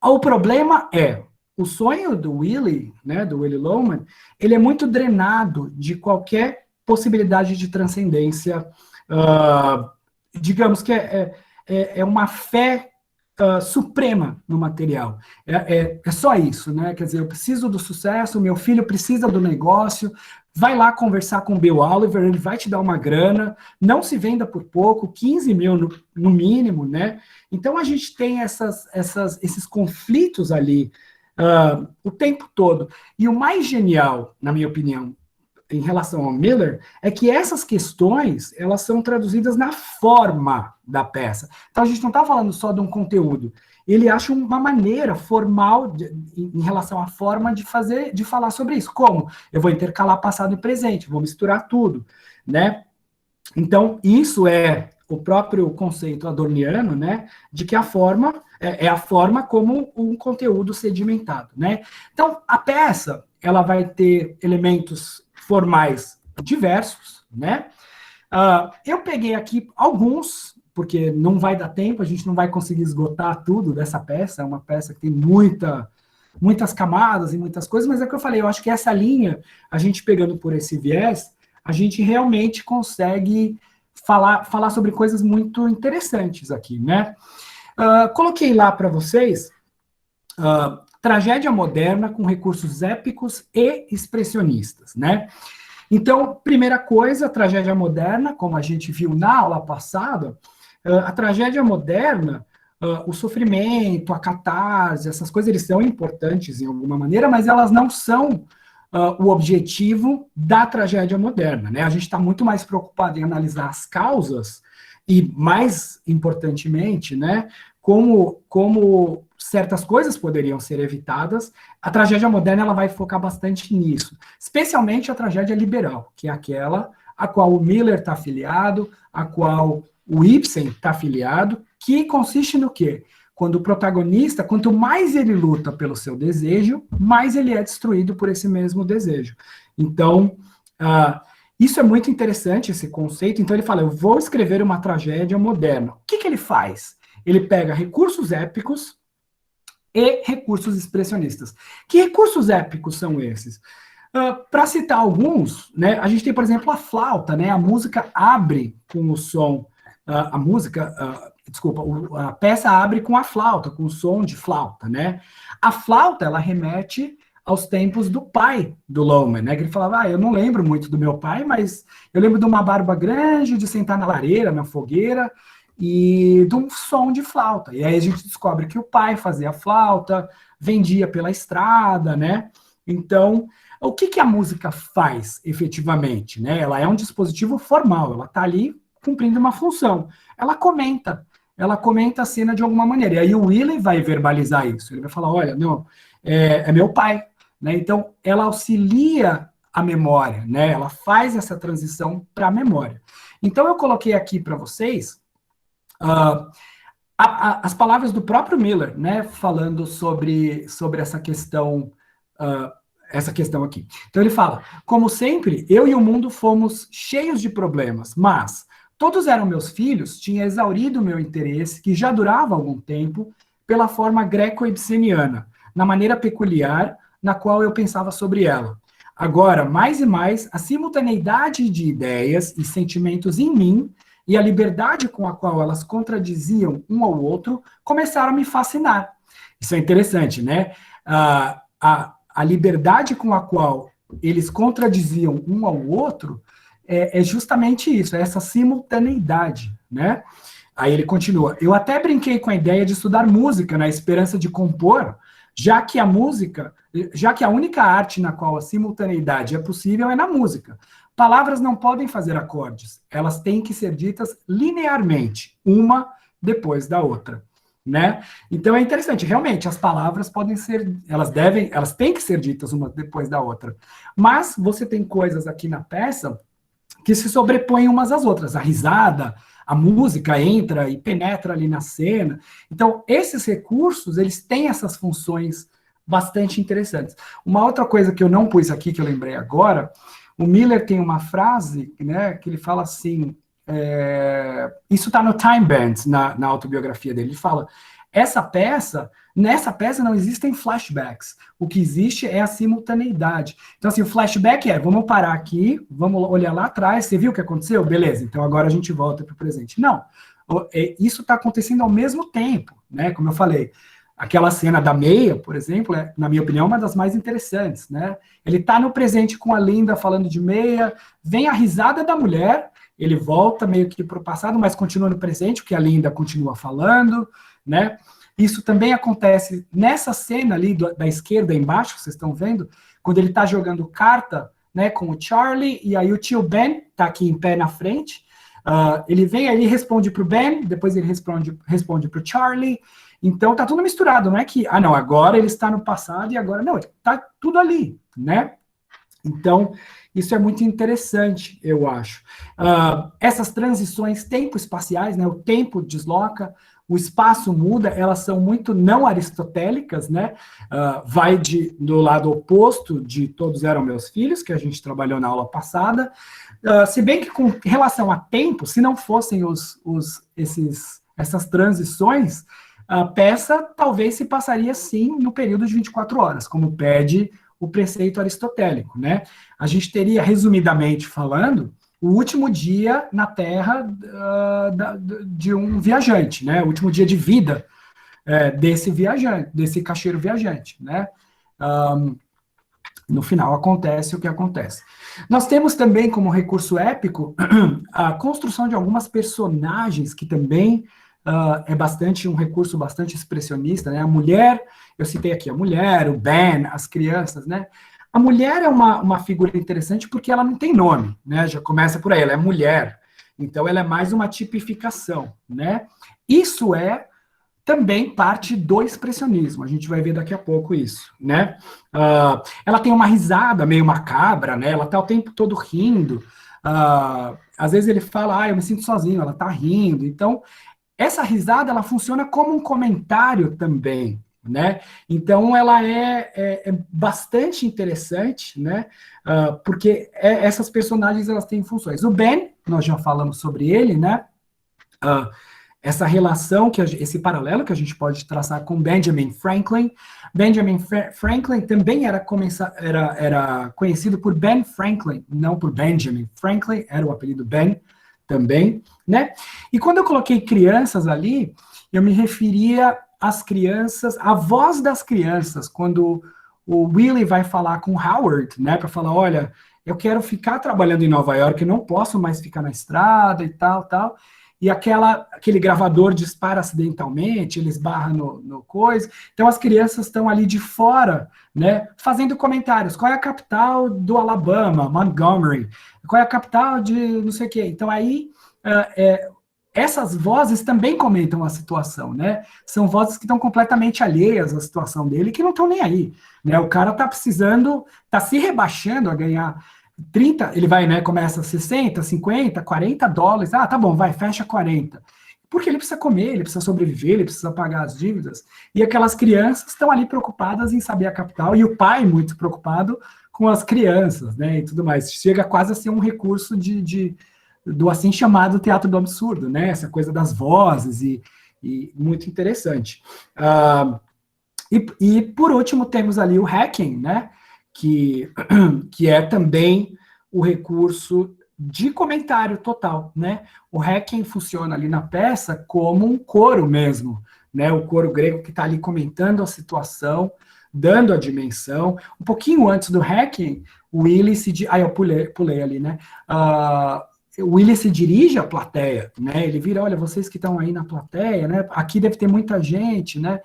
O problema é, o sonho do Willie, né, do Willie Loman, ele é muito drenado de qualquer possibilidade de transcendência, digamos que é uma fé suprema no material. É só isso, né? Quer dizer, eu preciso do sucesso, meu filho precisa do negócio, vai lá conversar com o Bill Oliver, ele vai te dar uma grana, não se venda por pouco, 15 mil no mínimo, né? Então a gente tem esses conflitos ali o tempo todo. E o mais genial, na minha opinião, em relação ao Miller, é que essas questões, elas são traduzidas na forma da peça. Então, a gente não está falando só de um conteúdo. Ele acha uma maneira formal, em relação à forma de falar sobre isso. Como? Eu vou intercalar passado e presente, vou misturar tudo, né? Então, isso é o próprio conceito adorniano, né? De que a forma é a forma como um conteúdo sedimentado, né? Então, a peça, ela vai ter elementos formais diversos, né? Eu peguei aqui alguns, porque não vai dar tempo, a gente não vai conseguir esgotar tudo dessa peça, é uma peça que tem muitas camadas e muitas coisas, mas é o que eu falei, eu acho que essa linha, a gente pegando por esse viés, a gente realmente consegue falar sobre coisas muito interessantes aqui, né? Coloquei lá para vocês tragédia moderna com recursos épicos e expressionistas, né? Então, primeira coisa, a tragédia moderna, como a gente viu na aula passada, a tragédia moderna, o sofrimento, a catarse, essas coisas, eles são importantes em alguma maneira, mas elas não são o objetivo da tragédia moderna, né? A gente está muito mais preocupado em analisar as causas e, mais importantemente, né, como certas coisas poderiam ser evitadas. A tragédia moderna ela vai focar bastante nisso, especialmente a tragédia liberal, que é aquela a qual o Miller está afiliado, a qual o Ibsen está afiliado, que consiste no quê? Quando o protagonista, quanto mais ele luta pelo seu desejo, mais ele é destruído por esse mesmo desejo. Então, isso é muito interessante, esse conceito. Então ele fala, eu vou escrever uma tragédia moderna. O que ele faz? Ele pega recursos épicos e recursos expressionistas. Que recursos épicos são esses? Para citar alguns, né, a gente tem, por exemplo, a flauta, né, a música abre com o som, a peça abre com a flauta, com o som de flauta, né? A flauta, ela remete aos tempos do pai do Lohmann, né? Que ele falava, eu não lembro muito do meu pai, mas eu lembro de uma barba grande, de sentar na lareira, na fogueira, e de um som de flauta. E aí a gente descobre que o pai fazia flauta, vendia pela estrada, né? Então, o que a música faz, efetivamente, né? Ela é um dispositivo formal, ela está ali cumprindo uma função. Ela comenta a cena de alguma maneira. E aí o Willem vai verbalizar isso. Ele vai falar, olha, não, é meu pai, né? Então, ela auxilia a memória, né? Ela faz essa transição para a memória. Então, eu coloquei aqui para vocês as palavras do próprio Miller, né? Falando sobre essa questão aqui. Então, ele fala, como sempre, eu e o mundo fomos cheios de problemas, mas todos eram meus filhos, tinha exaurido o meu interesse, que já durava algum tempo, pela forma greco-ibseniana, na maneira peculiar na qual eu pensava sobre ela. Agora, mais e mais, a simultaneidade de ideias e sentimentos em mim e a liberdade com a qual elas contradiziam um ao outro começaram a me fascinar. Isso é interessante, né? A liberdade com a qual eles contradiziam um ao outro é justamente isso, é essa simultaneidade, né? Aí ele continua, eu até brinquei com a ideia de estudar música na esperança de compor, já que a única arte na qual a simultaneidade é possível é na música. Palavras não podem fazer acordes, elas têm que ser ditas linearmente, uma depois da outra, né? Então é interessante, realmente, as palavras podem ser, elas têm que ser ditas uma depois da outra, mas você tem coisas aqui na peça que se sobrepõem umas às outras. A risada, a música entra e penetra ali na cena. Então, esses recursos, eles têm essas funções bastante interessantes. Uma outra coisa que eu não pus aqui, que eu lembrei agora, o Miller tem uma frase, né, que ele fala assim, isso está no Time Band, na autobiografia dele, ele fala, nessa peça não existem flashbacks, o que existe é a simultaneidade. Então, assim, o flashback vamos parar aqui, vamos olhar lá atrás, você viu o que aconteceu? Beleza, então agora a gente volta para o presente. Não, isso está acontecendo ao mesmo tempo, né, como eu falei, aquela cena da meia, por exemplo, na minha opinião, uma das mais interessantes, né, ele está no presente com a Linda falando de meia, vem a risada da mulher, ele volta meio que para o passado, mas continua no presente, porque a Linda continua falando, né? Isso também acontece nessa cena ali da esquerda embaixo, vocês estão vendo, quando ele está jogando carta, né, com o Charlie, e aí o tio Ben está aqui em pé na frente, ele vem, ele responde para o Ben, depois ele responde para o Charlie, então tá tudo misturado, não é que, não, agora ele está no passado e agora, não, tá tudo ali, né? Então, isso é muito interessante, eu acho. Essas transições tempo-espaciais, né, o tempo desloca, o espaço muda, elas são muito não aristotélicas, né? Vai do lado oposto de Todos Eram Meus Filhos, que a gente trabalhou na aula passada, se bem que com relação a tempo, se não fossem essas transições, a peça talvez se passaria sim no período de 24 horas, como pede o preceito aristotélico, né? A gente teria, resumidamente falando, o último dia na Terra de um viajante, né? O último dia de vida desse viajante, desse caixeiro viajante, né? No final acontece o que acontece. Nós temos também como recurso épico a construção de algumas personagens que também é bastante um recurso bastante expressionista, né? A mulher, eu citei aqui a mulher, o Ben, as crianças, né? A mulher é uma figura interessante porque ela não tem nome, né? Já começa por aí, ela é mulher, então ela é mais uma tipificação, né? Isso é também parte do expressionismo, a gente vai ver daqui a pouco isso, né? Ela tem uma risada meio macabra, né? Ela tá o tempo todo rindo, às vezes ele fala, eu me sinto sozinho, ela tá rindo, então essa risada, ela funciona como um comentário também, né? Então ela é bastante interessante, né? Porque essas personagens, elas têm funções. O Ben, nós já falamos sobre ele, né? Essa relação, esse paralelo que a gente pode traçar com Benjamin Franklin. Benjamin Franklin também era conhecido por Ben Franklin, não por Benjamin Franklin, era o apelido Ben também, né? E quando eu coloquei crianças ali, eu me referia às crianças, à voz das crianças, quando o Willie vai falar com Howard, né, para falar, olha, eu quero ficar trabalhando em Nova York, eu não posso mais ficar na estrada e tal, e aquele gravador dispara acidentalmente, ele esbarra no coisa, então as crianças estão ali de fora, né, fazendo comentários, qual é a capital do Alabama, Montgomery, qual é a capital de não sei o quê, então aí essas vozes também comentam a situação, né, são vozes que estão completamente alheias à situação dele, que não estão nem aí, né, o cara está precisando, está se rebaixando a ganhar 30, ele vai, né, começa 60, 50, 40 dólares, tá bom, vai, fecha 40. Porque ele precisa comer, ele precisa sobreviver, ele precisa pagar as dívidas. E aquelas crianças estão ali preocupadas em saber a capital, e o pai muito preocupado com as crianças, né, e tudo mais. Chega quase a ser um recurso do assim chamado teatro do absurdo, né, essa coisa das vozes, e muito interessante. E por último, temos ali o hacking, né, que é também o recurso de comentário total, né? O hacking funciona ali na peça como um coro mesmo, né? O coro grego que está ali comentando a situação, dando a dimensão. Um pouquinho antes do hacking, o Willie eu pulei ali, né? O Willie se dirige à plateia, né? Ele vira, olha, vocês que estão aí na plateia, né? Aqui deve ter muita gente, né?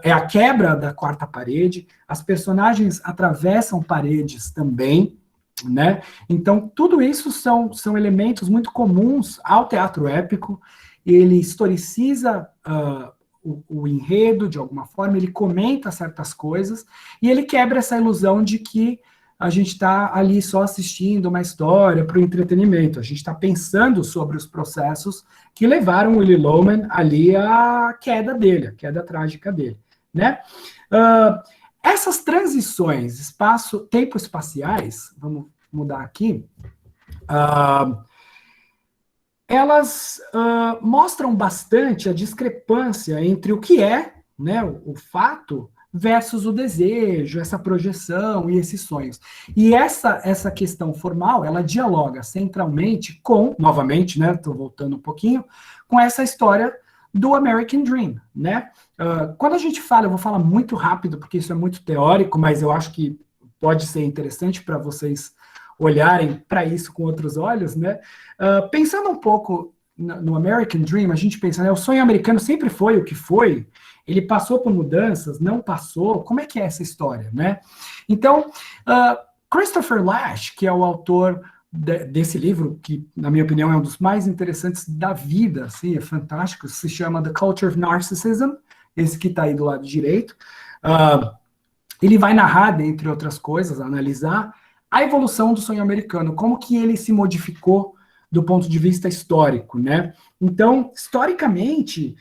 É a quebra da quarta parede, as personagens atravessam paredes também, né? Então, tudo isso são elementos muito comuns ao teatro épico, ele historiciza o enredo de alguma forma, ele comenta certas coisas, e ele quebra essa ilusão de que a gente está ali só assistindo uma história para o entretenimento, a gente está pensando sobre os processos que levaram o Willy Loman ali à queda dele, a queda trágica dele, né? Essas transições tempo-espaciais, vamos mudar aqui, elas mostram bastante a discrepância entre o que é, né, o fato, versus o desejo, essa projeção e esses sonhos. E essa questão formal, ela dialoga centralmente com, novamente, né, estou voltando um pouquinho, com essa história do American Dream, né? Quando a gente fala, eu vou falar muito rápido, porque isso é muito teórico, mas eu acho que pode ser interessante para vocês olharem para isso com outros olhos, né? Pensando um pouco no American Dream, a gente pensa, né, o sonho americano sempre foi o que foi, ele passou por mudanças, não passou, como é que é essa história, né? Então, Christopher Lasch, que é o autor desse livro, que, na minha opinião, é um dos mais interessantes da vida, assim, é fantástico, se chama The Culture of Narcissism, esse que está aí do lado direito. Ele vai narrar, dentre outras coisas, analisar a evolução do sonho americano, como que ele se modificou do ponto de vista histórico, né? Então, historicamente,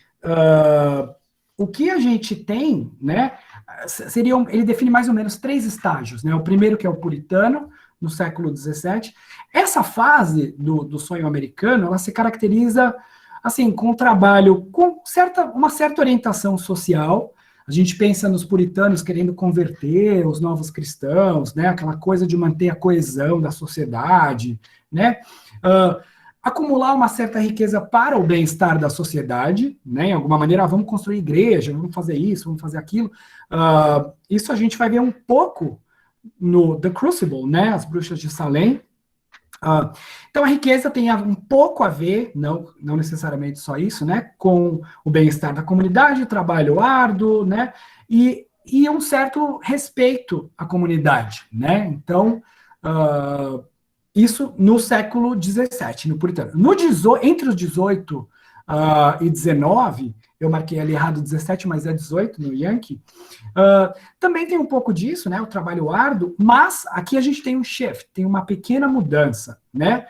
o que a gente tem, né, ele define mais ou menos 3 estágios, né? O primeiro que é o puritano, no século XVII. Essa fase do sonho americano, ela se caracteriza, assim, com um trabalho com uma certa orientação social, A gente pensa nos puritanos querendo converter os novos cristãos, né? Aquela coisa de manter a coesão da sociedade, né? Acumular uma certa riqueza para o bem-estar da sociedade, né? Em alguma maneira, vamos construir igreja, vamos fazer isso, vamos fazer aquilo. Isso a gente vai ver um pouco no The Crucible, né? As Bruxas de Salem. Então, a riqueza tem um pouco a ver, não necessariamente só isso, né? Com o bem-estar da comunidade, o trabalho árduo, né? E um certo respeito à comunidade, né? Então, isso no século XVII, no puritano. Entre os 18 e 19, eu marquei ali errado 17, mas é 18 no Yankee, também tem um pouco disso, né, o trabalho árduo, mas aqui a gente tem um shift, tem uma pequena mudança, né,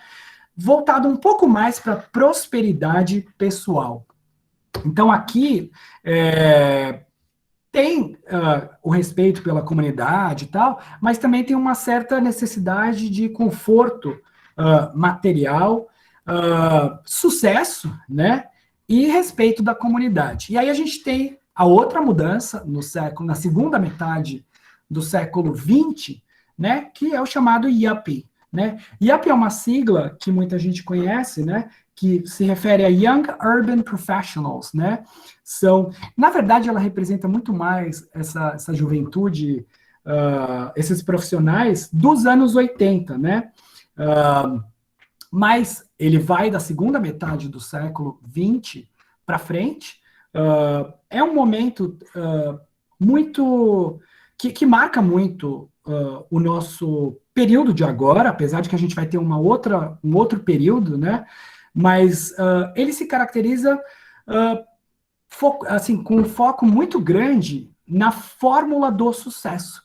voltado um pouco mais para prosperidade pessoal. Então aqui tem o respeito pela comunidade e tal, mas também tem uma certa necessidade de conforto material, sucesso, né, e respeito da comunidade. E aí a gente tem a outra mudança na segunda metade do século XX, né, que é o chamado Yuppie, né? Yuppie é uma sigla que muita gente conhece, né, que se refere a Young Urban Professionals, né? Na verdade, ela representa muito mais essa juventude, esses profissionais dos anos 80, né? Mas ele vai da segunda metade do século XX para frente. É um momento muito que marca muito o nosso período de agora, apesar de que a gente vai ter um outro período, né? Mas ele se caracteriza assim, com um foco muito grande na fórmula do sucesso.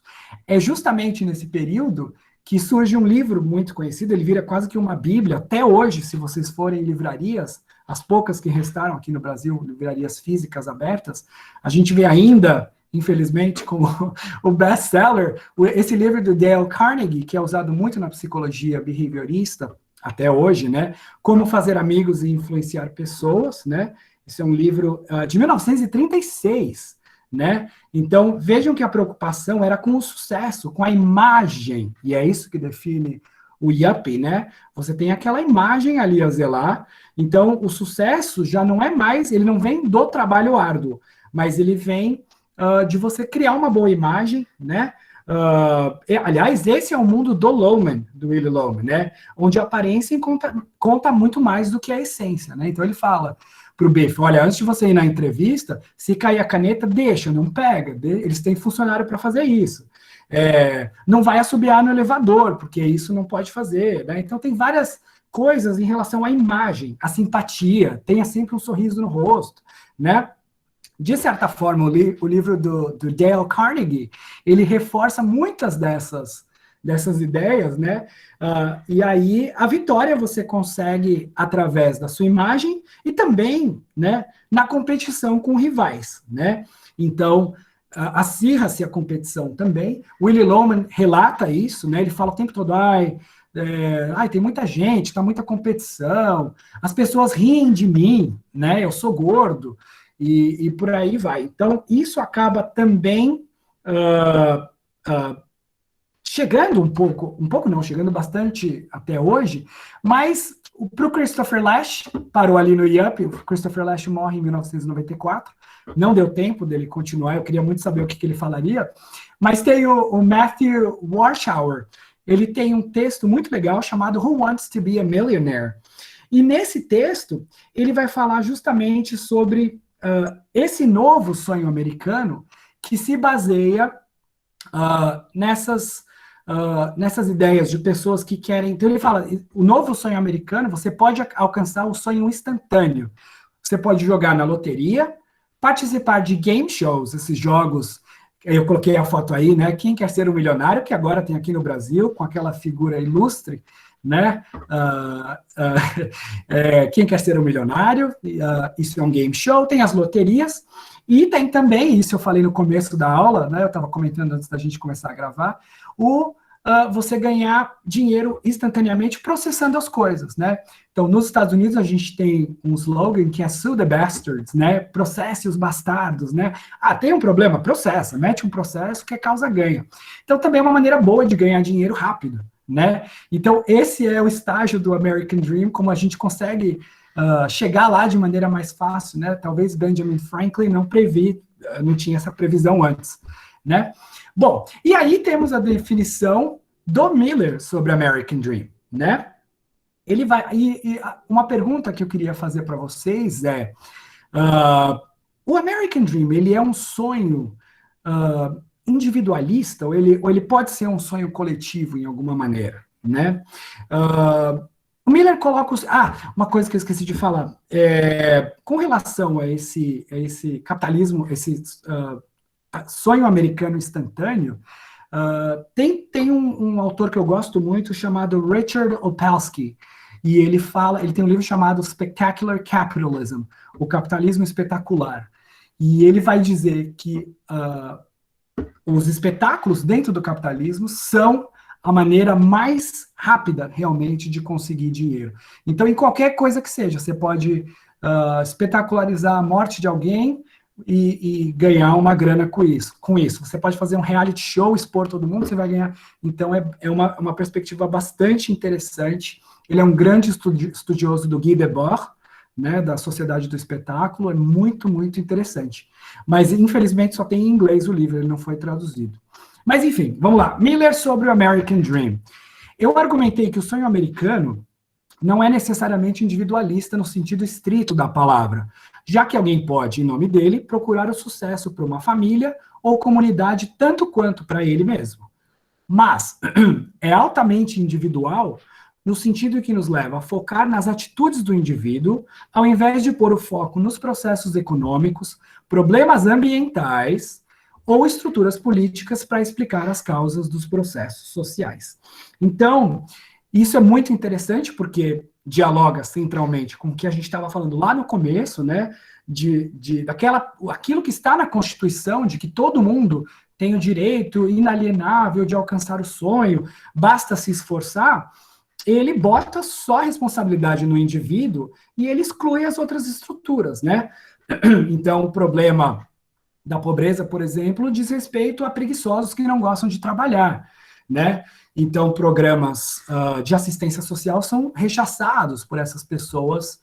É justamente nesse período que surge um livro muito conhecido, ele vira quase que uma bíblia, até hoje, se vocês forem em livrarias, as poucas que restaram aqui no Brasil, livrarias físicas abertas, a gente vê ainda, infelizmente, como o best-seller, esse livro do Dale Carnegie, que é usado muito na psicologia behaviorista, até hoje, né? Como fazer amigos e influenciar pessoas, né? Esse é um livro de 1936, né? Então, vejam que a preocupação era com o sucesso, com a imagem, e é isso que define o Yuppie, né? Você tem aquela imagem ali a zelar, então o sucesso já não é mais, ele não vem do trabalho árduo, mas ele vem de você criar uma boa imagem, né? Aliás, esse é o mundo do Loman, do Willy Loman, né? Onde a aparência conta muito mais do que a essência, né? Então ele fala para o Biff, olha, antes de você ir na entrevista, se cair a caneta, deixa, não pega. Eles têm funcionário para fazer isso. Não vai assobiar no elevador, porque isso não pode fazer, né? Então tem várias coisas em relação à imagem, à simpatia, tenha sempre um sorriso no rosto, né? De certa forma, o livro do Dale Carnegie, ele reforça muitas dessas ideias, né? E aí, a vitória você consegue através da sua imagem e também, né, na competição com rivais, né? Então, acirra-se a competição também. Willy Loman relata isso, né? Ele fala o tempo todo, tem muita gente, tá muita competição, as pessoas riem de mim, né? Eu sou gordo, e por aí vai. Então, isso acaba também chegando chegando bastante até hoje, mas para o Christopher Lasch, parou ali no Yuppie, o Christopher Lasch morre em 1994, não deu tempo dele continuar, eu queria muito saber o que ele falaria, mas tem o Matthew Warshauer, ele tem um texto muito legal chamado Who Wants to be a Millionaire? E nesse texto, ele vai falar justamente sobre esse novo sonho americano que se baseia nessas ideias de pessoas que querem... Então ele fala, o novo sonho americano, você pode alcançar o sonho instantâneo. Você pode jogar na loteria, participar de game shows, esses jogos, eu coloquei a foto aí, né? Quem quer ser um milionário, que agora tem aqui no Brasil, com aquela figura ilustre, né? Quem quer ser um milionário, isso é um game show, tem as loterias, e tem também, isso eu falei no começo da aula, né? Eu estava comentando antes da gente começar a gravar, o você ganhar dinheiro instantaneamente processando as coisas, né? Então, nos Estados Unidos, a gente tem um slogan que é "Sue the bastards", né? Processe os bastardos, né? Ah, tem um problema? Processa, mete um processo que a causa ganha. Então, também é uma maneira boa de ganhar dinheiro rápido, né? Então, esse é o estágio do American Dream, como a gente consegue chegar lá de maneira mais fácil, né? Talvez Benjamin Franklin não tinha essa previsão antes, né? Bom, e aí temos a definição do Miller sobre American Dream, né? Ele vai. Uma pergunta que eu queria fazer para vocês é: o American Dream, ele é um sonho individualista ou ele pode ser um sonho coletivo em alguma maneira, né? O Miller coloca uma coisa que eu esqueci de falar, com relação a esse capitalismo, esse sonho americano instantâneo, tem um autor que eu gosto muito chamado Richard Opalski, e ele tem um livro chamado Spectacular Capitalism, o capitalismo espetacular, e ele vai dizer que os espetáculos dentro do capitalismo são a maneira mais rápida, realmente, de conseguir dinheiro. Então, em qualquer coisa que seja, você pode espetacularizar a morte de alguém e ganhar uma grana com isso. Você pode fazer um reality show, expor todo mundo, você vai ganhar. Então, é uma perspectiva bastante interessante. Ele é um grande estudioso do Guy Debord, né, da Sociedade do Espetáculo, é muito, muito interessante. Mas, infelizmente, só tem em inglês o livro, ele não foi traduzido. Mas, enfim, vamos lá. Miller sobre o American Dream. Eu argumentei que o sonho americano não é necessariamente individualista no sentido estrito da palavra, já que alguém pode, em nome dele, procurar o sucesso para uma família ou comunidade tanto quanto para ele mesmo. Mas é altamente individual no sentido que nos leva a focar nas atitudes do indivíduo, ao invés de pôr o foco nos processos econômicos, problemas ambientais ou estruturas políticas para explicar as causas dos processos sociais. Então, isso é muito interessante porque dialoga centralmente com o que a gente estava falando lá no começo, né, aquilo que está na Constituição, de que todo mundo tem o direito inalienável de alcançar o sonho, basta se esforçar. Ele bota só a responsabilidade no indivíduo e ele exclui as outras estruturas, né? Então, o problema da pobreza, por exemplo, diz respeito a preguiçosos que não gostam de trabalhar, né? Então, programas de assistência social são rechaçados por essas pessoas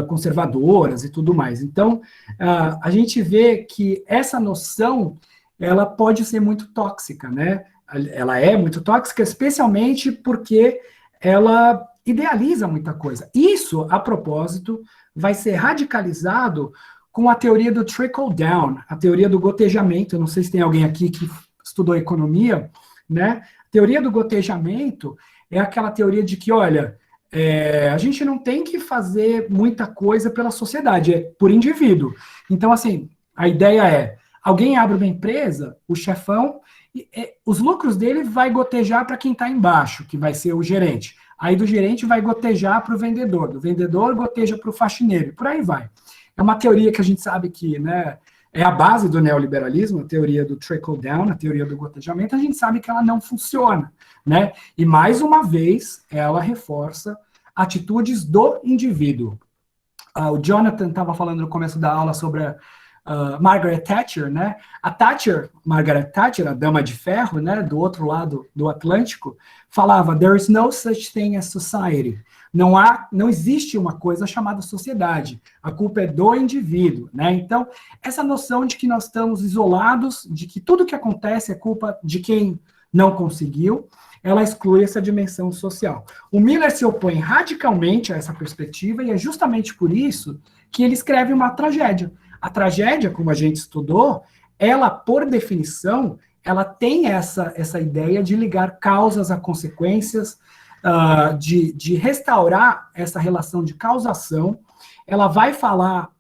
conservadoras e tudo mais. Então, a gente vê que essa noção, ela pode ser muito tóxica, né? Ela é muito tóxica, especialmente porque ela idealiza muita coisa. Isso, a propósito, vai ser radicalizado com a teoria do trickle-down, a teoria do gotejamento. Eu não sei se tem alguém aqui que estudou economia, né? A teoria do gotejamento é aquela teoria de que, olha, a gente não tem que fazer muita coisa pela sociedade, é por indivíduo. Então, assim, a ideia é, alguém abre uma empresa, o chefão, os lucros dele vai gotejar para quem está embaixo, que vai ser o gerente. Aí do gerente vai gotejar para o vendedor, do vendedor goteja para o faxineiro, e por aí vai. É uma teoria que a gente sabe que, né, é a base do neoliberalismo, a teoria do trickle-down, a teoria do gotejamento, a gente sabe que ela não funciona, né? E mais uma vez, ela reforça atitudes do indivíduo. O Jonathan estava falando no começo da aula sobre Margaret Thatcher, né? Margaret Thatcher, a dama de ferro, né, do outro lado do Atlântico, falava: "There is no such thing as society." Não existe uma coisa chamada sociedade. A culpa é do indivíduo, né? Então, essa noção de que nós estamos isolados, de que tudo que acontece é culpa de quem não conseguiu, ela exclui essa dimensão social. O Miller se opõe radicalmente a essa perspectiva e é justamente por isso que ele escreve uma tragédia. A tragédia, como a gente estudou, ela, por definição, ela tem essa ideia de ligar causas a consequências, de restaurar essa relação de causação. Ela vai falar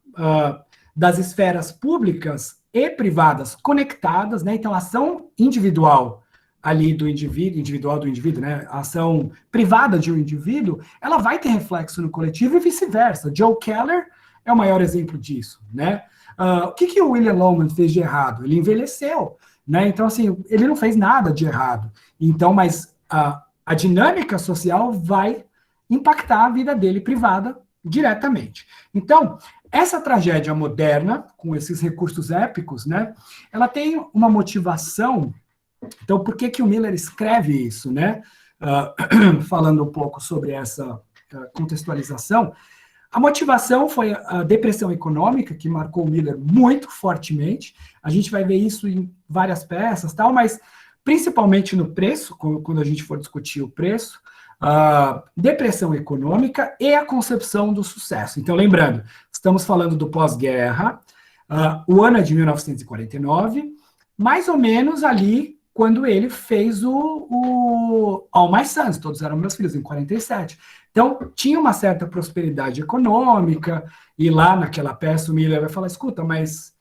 das esferas públicas e privadas conectadas, né? Então, a ação individual ali do indivíduo, né? A ação privada de um indivíduo, ela vai ter reflexo no coletivo e vice-versa. Joe Keller é o maior exemplo disso, né? O que o William Lohman fez de errado? Ele envelheceu, né? Então, assim, ele não fez nada de errado. Então, mas a dinâmica social vai impactar a vida dele privada diretamente. Então, essa tragédia moderna, com esses recursos épicos, né, ela tem uma motivação. Então, por que que o Miller escreve isso, né? Falando um pouco sobre essa contextualização, a motivação foi a depressão econômica, que marcou o Miller muito fortemente. A gente vai ver isso em várias peças, tal, mas principalmente no preço, quando a gente for discutir o preço, depressão econômica e a concepção do sucesso. Então, lembrando, estamos falando do pós-guerra, o ano é de 1949, mais ou menos ali quando ele fez o All My Sons, Todos Eram Meus Filhos, em 47. Então, tinha uma certa prosperidade econômica, e lá naquela peça o Miller vai falar, escuta, mas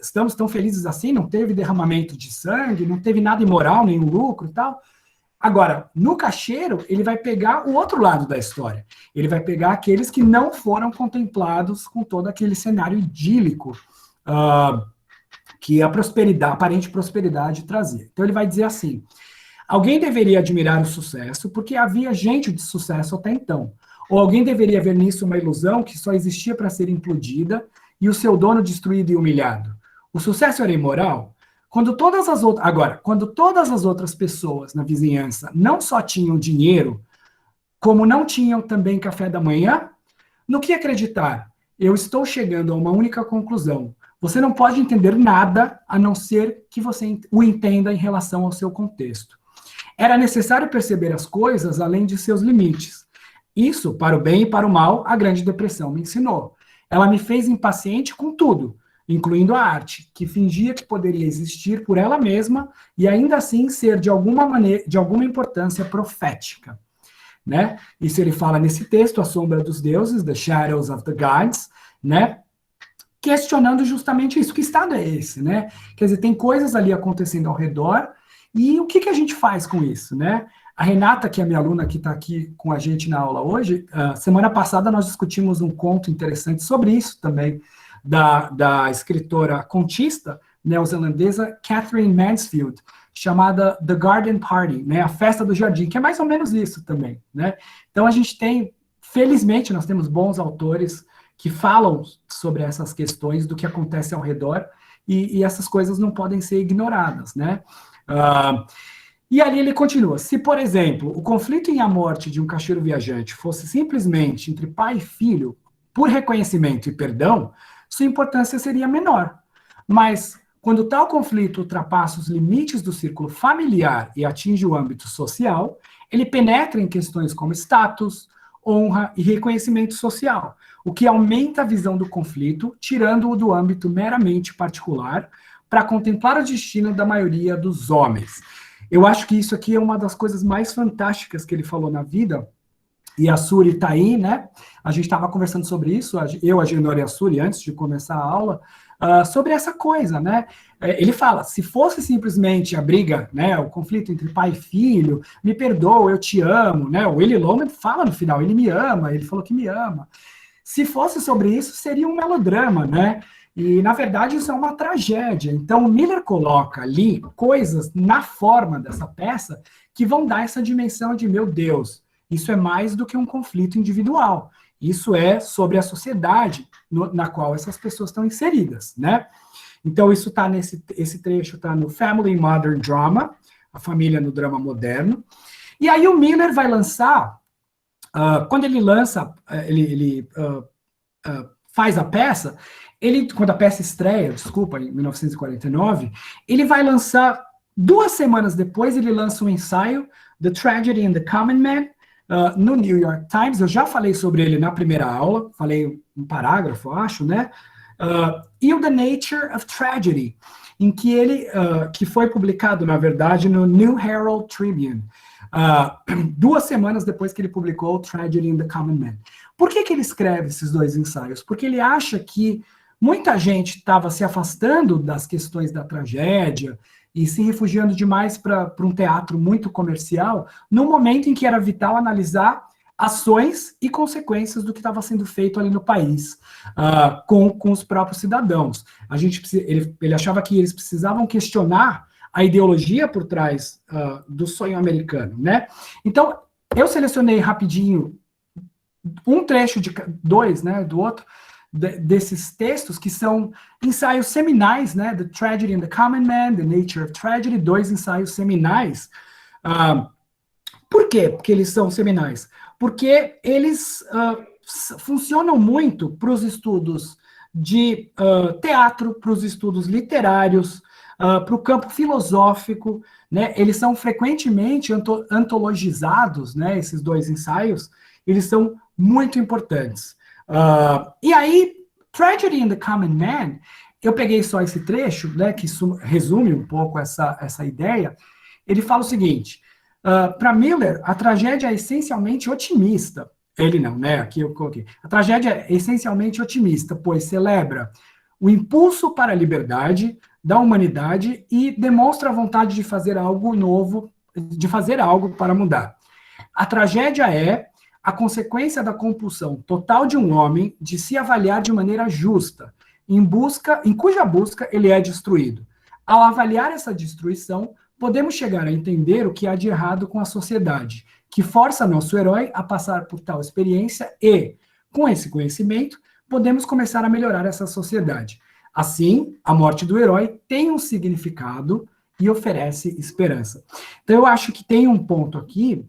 estamos tão felizes assim, não teve derramamento de sangue, não teve nada imoral, nenhum lucro e tal. Agora, no Cacheiro, ele vai pegar o outro lado da história. Ele vai pegar aqueles que não foram contemplados com todo aquele cenário idílico que a prosperidade, a aparente prosperidade trazia. Então ele vai dizer assim, alguém deveria admirar o sucesso porque havia gente de sucesso até então. Ou alguém deveria ver nisso uma ilusão que só existia para ser implodida e o seu dono destruído e humilhado. O sucesso era imoral? Quando todas as outras pessoas na vizinhança não só tinham dinheiro, como não tinham também café da manhã, no que acreditar? Eu estou chegando a uma única conclusão. Você não pode entender nada a não ser que você o entenda em relação ao seu contexto. Era necessário perceber as coisas além de seus limites. Isso, para o bem e para o mal, a Grande Depressão me ensinou. Ela me fez impaciente com tudo, incluindo a arte, que fingia que poderia existir por ela mesma e ainda assim ser de alguma maneira, de alguma importância profética. Né? Isso ele fala nesse texto, A Sombra dos Deuses, The Shadows of the Gods, né? Questionando justamente isso. Que estado é esse, né? Quer dizer, tem coisas ali acontecendo ao redor, e o que que a gente faz com isso, né? A Renata, que é minha aluna, que está aqui com a gente na aula hoje, semana passada nós discutimos um conto interessante sobre isso também, da escritora contista neozelandesa Catherine Mansfield, chamada The Garden Party, né? A Festa do Jardim, que é mais ou menos isso também, né? Então a gente tem, felizmente, nós temos bons autores que falam sobre essas questões do que acontece ao redor, e essas coisas não podem ser ignoradas, né? E ali ele continua, se, por exemplo, o conflito e a morte de um caixeiro viajante fosse simplesmente entre pai e filho, por reconhecimento e perdão, sua importância seria menor. Mas, quando tal conflito ultrapassa os limites do círculo familiar e atinge o âmbito social, ele penetra em questões como status, honra e reconhecimento social, o que aumenta a visão do conflito, tirando-o do âmbito meramente particular, para contemplar o destino da maioria dos homens. Eu acho que isso aqui é uma das coisas mais fantásticas que ele falou na vida, e a Suri está aí, né? A gente estava conversando sobre isso, eu, a Genora e a Suri, antes de começar a aula, sobre essa coisa, né? Ele fala, se fosse simplesmente a briga, né, o conflito entre pai e filho, me perdoa, eu te amo, né? O Willy Loman fala no final, ele me ama, ele falou que me ama. Se fosse sobre isso, seria um melodrama, né? E, na verdade, isso é uma tragédia. Então, o Miller coloca ali coisas na forma dessa peça que vão dar essa dimensão de, meu Deus, isso é mais do que um conflito individual. Isso é sobre a sociedade na qual essas pessoas estão inseridas, né? Então, isso está esse trecho está no Family Modern Drama, a família no drama moderno. E aí o Miller vai lançar, quando ele lança, ele faz a peça, quando a peça estreia, desculpa, em 1949, ele vai lançar, 2 semanas depois, ele lança um ensaio, The Tragedy in the Common Man, no New York Times. Eu já falei sobre ele na primeira aula, falei um parágrafo, acho, né? E o The Nature of Tragedy, em que ele, que foi publicado, na verdade, no New Herald Tribune, 2 semanas depois que ele publicou Tragedy in the Common Man. Por que ele escreve esses 2 ensaios? Porque ele acha que muita gente estava se afastando das questões da tragédia e se refugiando demais para um teatro muito comercial, no momento em que era vital analisar ações e consequências do que estava sendo feito ali no país, com os próprios cidadãos. Ele achava que eles precisavam questionar a ideologia por trás do sonho americano, né? Então, eu selecionei rapidinho um trecho de dois, né, do outro, desses textos, que são ensaios seminais, né, The Tragedy and the Common Man, The Nature of Tragedy, 2 ensaios seminais. Por quê? Porque eles são seminais? Porque eles funcionam muito para os estudos de teatro, para os estudos literários, para o campo filosófico, né? Eles são frequentemente antologizados, né? Esses 2 ensaios, eles são muito importantes. E aí, Tragedy in the Common Man, eu peguei só esse trecho, né, que resume um pouco essa ideia. Ele fala o seguinte: para Miller, a tragédia é essencialmente otimista. Ele não, né? Aqui eu coloquei. A tragédia é essencialmente otimista, pois celebra o impulso para a liberdade da humanidade e demonstra a vontade de fazer algo novo, de fazer algo para mudar. A tragédia é a consequência da compulsão total de um homem de se avaliar de maneira justa, em cuja busca ele é destruído. Ao avaliar essa destruição, podemos chegar a entender o que há de errado com a sociedade, que força nosso herói a passar por tal experiência e, com esse conhecimento, podemos começar a melhorar essa sociedade. Assim, a morte do herói tem um significado e oferece esperança. Então, eu acho que tem um ponto aqui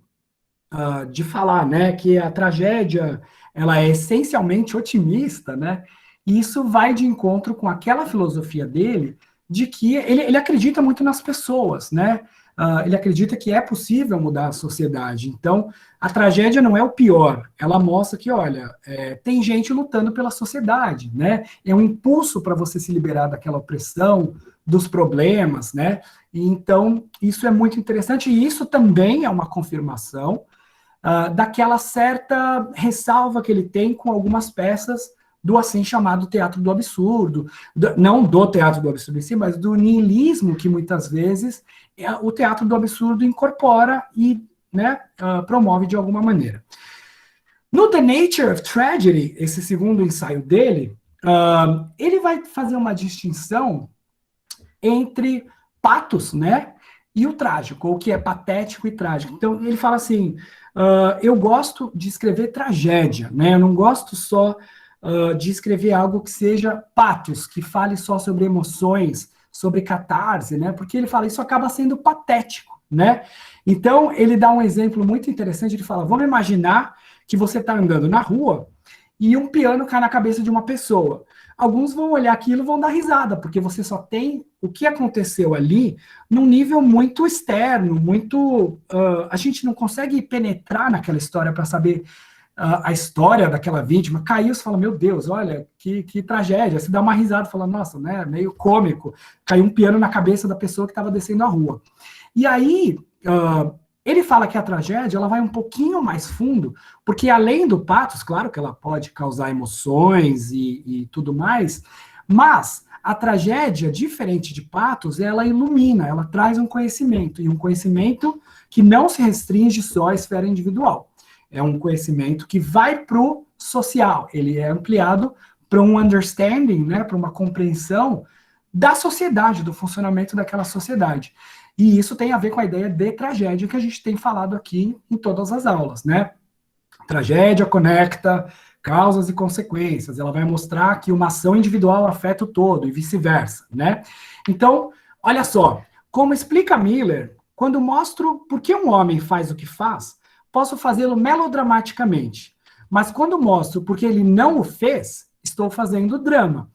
de falar, né, que a tragédia, ela é essencialmente otimista, né, e isso vai de encontro com aquela filosofia dele, de que ele acredita muito nas pessoas, né, ele acredita que é possível mudar a sociedade. Então, a tragédia não é o pior, ela mostra que, olha, tem gente lutando pela sociedade, né, é um impulso para você se liberar daquela opressão, dos problemas, né, e então, isso é muito interessante, e isso também é uma confirmação daquela certa ressalva que ele tem com algumas peças do assim chamado teatro do absurdo, não do teatro do absurdo em si, mas do niilismo que muitas vezes o teatro do absurdo incorpora e, né, promove de alguma maneira. No The Nature of Tragedy, esse segundo ensaio dele, ele vai fazer uma distinção entre patos, né, e o trágico, ou o que é patético e trágico. Então, ele fala assim, eu gosto de escrever tragédia, né, eu não gosto só de escrever algo que seja patos, que fale só sobre emoções, sobre catarse, né, porque ele fala, isso acaba sendo patético, né. Então, ele dá um exemplo muito interessante, ele fala, vamos imaginar que você está andando na rua e um piano cai na cabeça de uma pessoa. Alguns vão olhar aquilo e vão dar risada, porque você só tem o que aconteceu ali num nível muito externo, muito... a gente não consegue penetrar naquela história para saber a história daquela vítima. Caiu, você fala, meu Deus, olha, que tragédia. Você dá uma risada, fala, nossa, né, meio cômico. Caiu um piano na cabeça da pessoa que estava descendo a rua. E aí... ele fala que a tragédia ela vai um pouquinho mais fundo, porque além do patos, claro que ela pode causar emoções e tudo mais, mas a tragédia, diferente de patos, ela ilumina, ela traz um conhecimento, e um conhecimento que não se restringe só à esfera individual. É um conhecimento que vai para o social, ele é ampliado para um understanding, né, para uma compreensão da sociedade, do funcionamento daquela sociedade. E isso tem a ver com a ideia de tragédia que a gente tem falado aqui em todas as aulas, né? Tragédia conecta causas e consequências, ela vai mostrar que uma ação individual afeta o todo e vice-versa, né? Então, olha só, como explica Miller, quando mostro por que um homem faz o que faz, posso fazê-lo melodramaticamente, mas quando mostro por que ele não o fez, estou fazendo drama.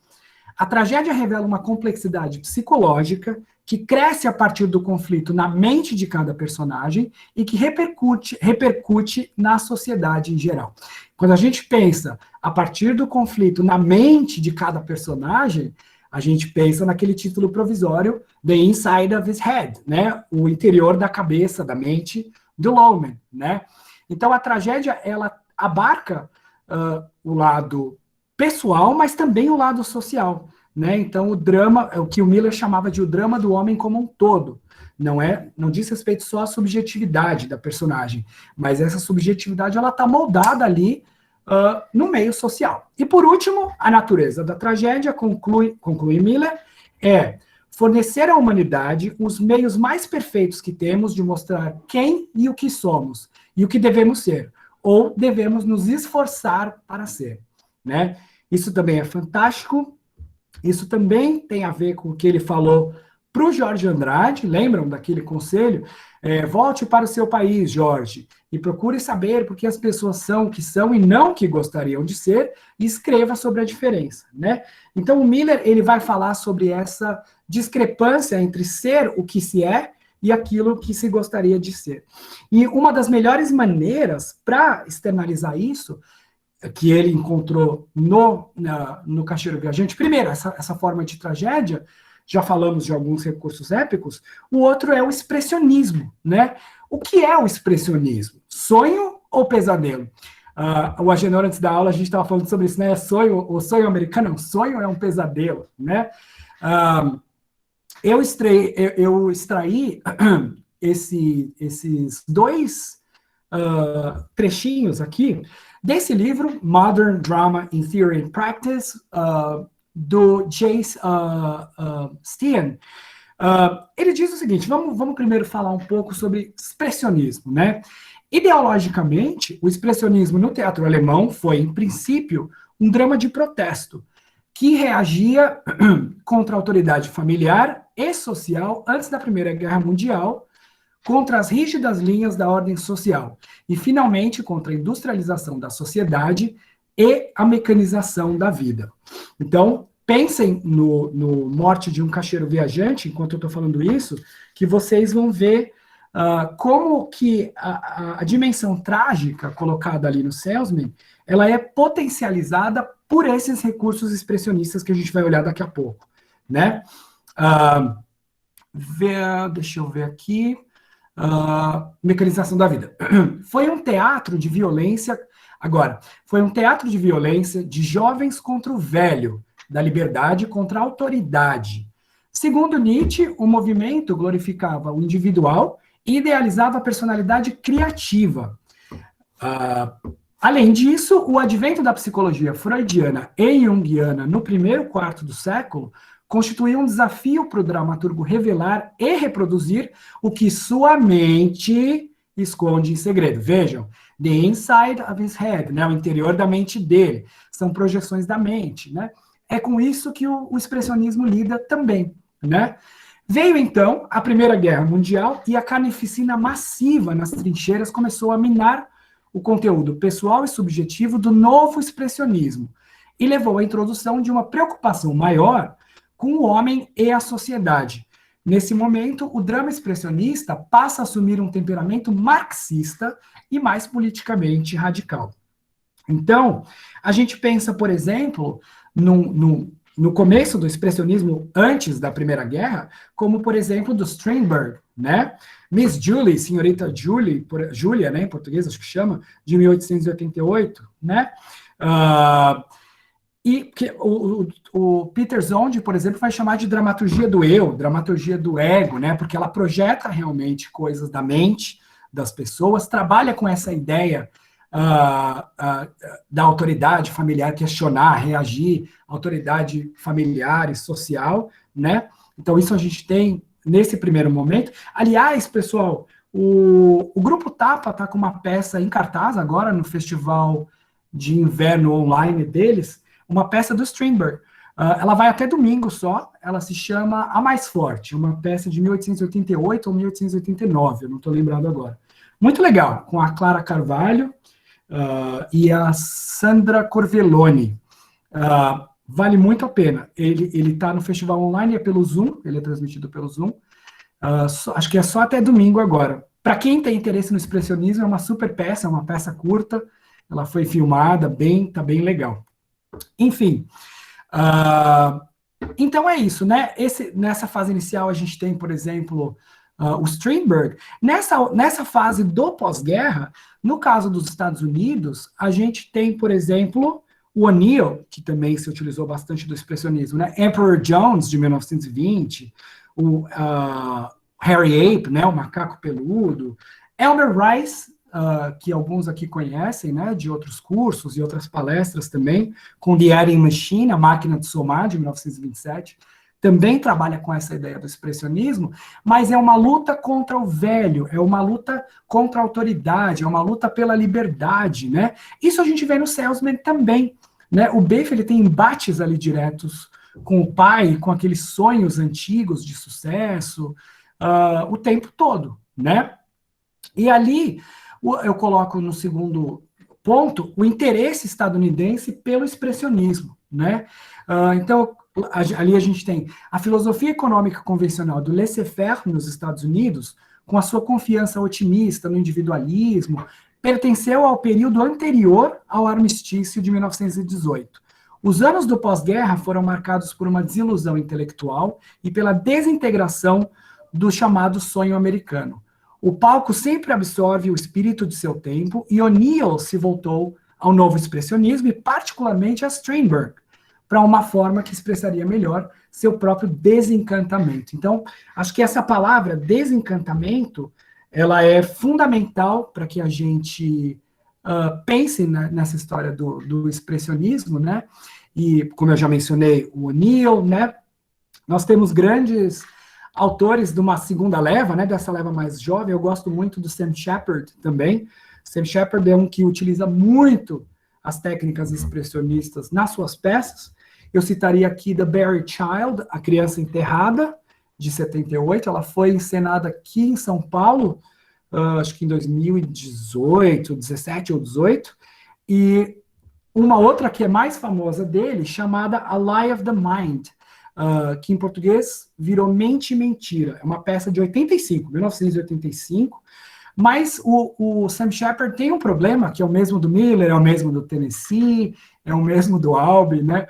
A tragédia revela uma complexidade psicológica que cresce a partir do conflito na mente de cada personagem e que repercute na sociedade em geral. Quando a gente pensa a partir do conflito na mente de cada personagem, a gente pensa naquele título provisório, The Inside of His Head, né? O interior da cabeça, da mente do Loman, né? Então a tragédia, ela abarca o lado pessoal, mas também o lado social. Né? Então, o drama, é o que o Miller chamava de o drama do homem como um todo. Não diz respeito só à subjetividade da personagem, mas essa subjetividade ela está moldada ali no meio social. E por último, a natureza da tragédia, conclui Miller, é fornecer à humanidade os meios mais perfeitos que temos de mostrar quem e o que somos, e o que devemos ser, ou devemos nos esforçar para ser, né? Isso também é fantástico, isso também tem a ver com o que ele falou para o Jorge Andrade, lembram daquele conselho? Volte para o seu país, Jorge, e procure saber por que as pessoas são o que são e não o que gostariam de ser, e escreva sobre a diferença, né? Então, o Miller, ele vai falar sobre essa discrepância entre ser o que se é e aquilo que se gostaria de ser. E uma das melhores maneiras para externalizar isso, que ele encontrou no Caixeiro Viajante, primeiro, essa forma de tragédia, já falamos de alguns recursos épicos, o outro é o expressionismo, né? O que é o expressionismo? Sonho ou pesadelo? O Agenor, antes da aula, a gente estava falando sobre isso, né? O sonho americano, não, sonho é um pesadelo, né? Eu extraí esses dois trechinhos aqui desse livro, Modern Drama in Theory and Practice, do Jace Steen. Ele diz o seguinte, vamos primeiro falar um pouco sobre expressionismo, né? Ideologicamente, o expressionismo no teatro alemão foi, em princípio, um drama de protesto, que reagia contra a autoridade familiar e social antes da Primeira Guerra Mundial, contra as rígidas linhas da ordem social, e, finalmente, contra a industrialização da sociedade e a mecanização da vida. Então, pensem no Morte de um Caixeiro Viajante, enquanto eu estou falando isso, que vocês vão ver como que a dimensão trágica colocada ali no Salesman, ela é potencializada por esses recursos expressionistas que a gente vai olhar daqui a pouco, né? Deixa eu ver aqui. Mecanização da vida. Foi um teatro de violência, foi um teatro de violência de jovens contra o velho, da liberdade contra a autoridade. Segundo Nietzsche, o movimento glorificava o individual e idealizava a personalidade criativa. Além disso, o advento da psicologia freudiana e junguiana no primeiro quarto do século constituiu um desafio para o dramaturgo revelar e reproduzir o que sua mente esconde em segredo. Vejam, the inside of his head, né, o interior da mente dele, são projeções da mente, né? É com isso que o expressionismo lida também, né? Veio, então, a Primeira Guerra Mundial e a carnificina massiva nas trincheiras começou a minar o conteúdo pessoal e subjetivo do novo expressionismo e levou à introdução de uma preocupação maior com o homem e a sociedade. Nesse momento, o drama expressionista passa a assumir um temperamento marxista e mais politicamente radical. Então, a gente pensa, por exemplo, no começo do expressionismo antes da Primeira Guerra, como, por exemplo, do Strindberg, né? Miss Julie, Senhorita Julie, Júlia, né, em português, acho que chama, de 1888, né? E que o Peter Zonde, por exemplo, vai chamar de dramaturgia do eu, dramaturgia do ego, né? Porque ela projeta realmente coisas da mente das pessoas, trabalha com essa ideia da autoridade familiar, questionar, reagir, autoridade familiar e social, né? Então, isso a gente tem nesse primeiro momento. Aliás, pessoal, o Grupo Tapa está com uma peça em cartaz agora no Festival de Inverno Online deles, uma peça do Strindberg. Ela vai até domingo só, ela se chama A Mais Forte, uma peça de 1888 ou 1889, eu não estou lembrado agora. Muito legal, com a Clara Carvalho e a Sandra Corvelloni. Vale muito a pena. Ele está no Festival Online, é pelo Zoom, ele é transmitido pelo Zoom. Acho que é só até domingo agora. Para quem tem interesse no expressionismo, é uma super peça, é uma peça curta, ela foi filmada, tá bem legal. Enfim, então é isso, né? Nessa fase inicial a gente tem, por exemplo, o Strindberg. Nessa fase do pós-guerra, no caso dos Estados Unidos, a gente tem, por exemplo, o O'Neill, que também se utilizou bastante do expressionismo, né? Emperor Jones, de 1920, o Harry Ape, né? O Macaco Peludo, Elmer Rice, que alguns aqui conhecem, né, de outros cursos e outras palestras também, com The Adding Machine, A Máquina de Somar, de 1927, também trabalha com essa ideia do expressionismo, mas é uma luta contra o velho, é uma luta contra a autoridade, é uma luta pela liberdade, né? Isso a gente vê no Salesman também, né? O Beef, ele tem embates ali diretos com o pai, com aqueles sonhos antigos de sucesso, o tempo todo, né? E ali, eu coloco no segundo ponto, o interesse estadunidense pelo expressionismo, né? Então, ali a gente tem a filosofia econômica convencional do laissez-faire nos Estados Unidos, com a sua confiança otimista no individualismo, pertenceu ao período anterior ao armistício de 1918. Os anos do pós-guerra foram marcados por uma desilusão intelectual e pela desintegração do chamado sonho americano. O palco sempre absorve o espírito de seu tempo e O'Neill se voltou ao novo expressionismo e particularmente a Strindberg, para uma forma que expressaria melhor seu próprio desencantamento. Então, acho que essa palavra desencantamento, ela é fundamental para que a gente pense nessa história do expressionismo, né? E, como eu já mencionei, o O'Neill, né? Nós temos grandes autores de uma segunda leva, né? Dessa leva mais jovem. Eu gosto muito do Sam Shepard também. Sam Shepard é um que utiliza muito as técnicas expressionistas nas suas peças. Eu citaria aqui The Buried Child, A Criança Enterrada, de 78. Ela foi encenada aqui em São Paulo, acho que em 2018, 17 ou 18. E uma outra que é mais famosa dele, chamada A Lie of the Mind, que em português virou Mente e Mentira. É uma peça de 1985. Mas o Sam Shepard tem um problema, que é o mesmo do Miller, é o mesmo do Tennessee, é o mesmo do Albee, né?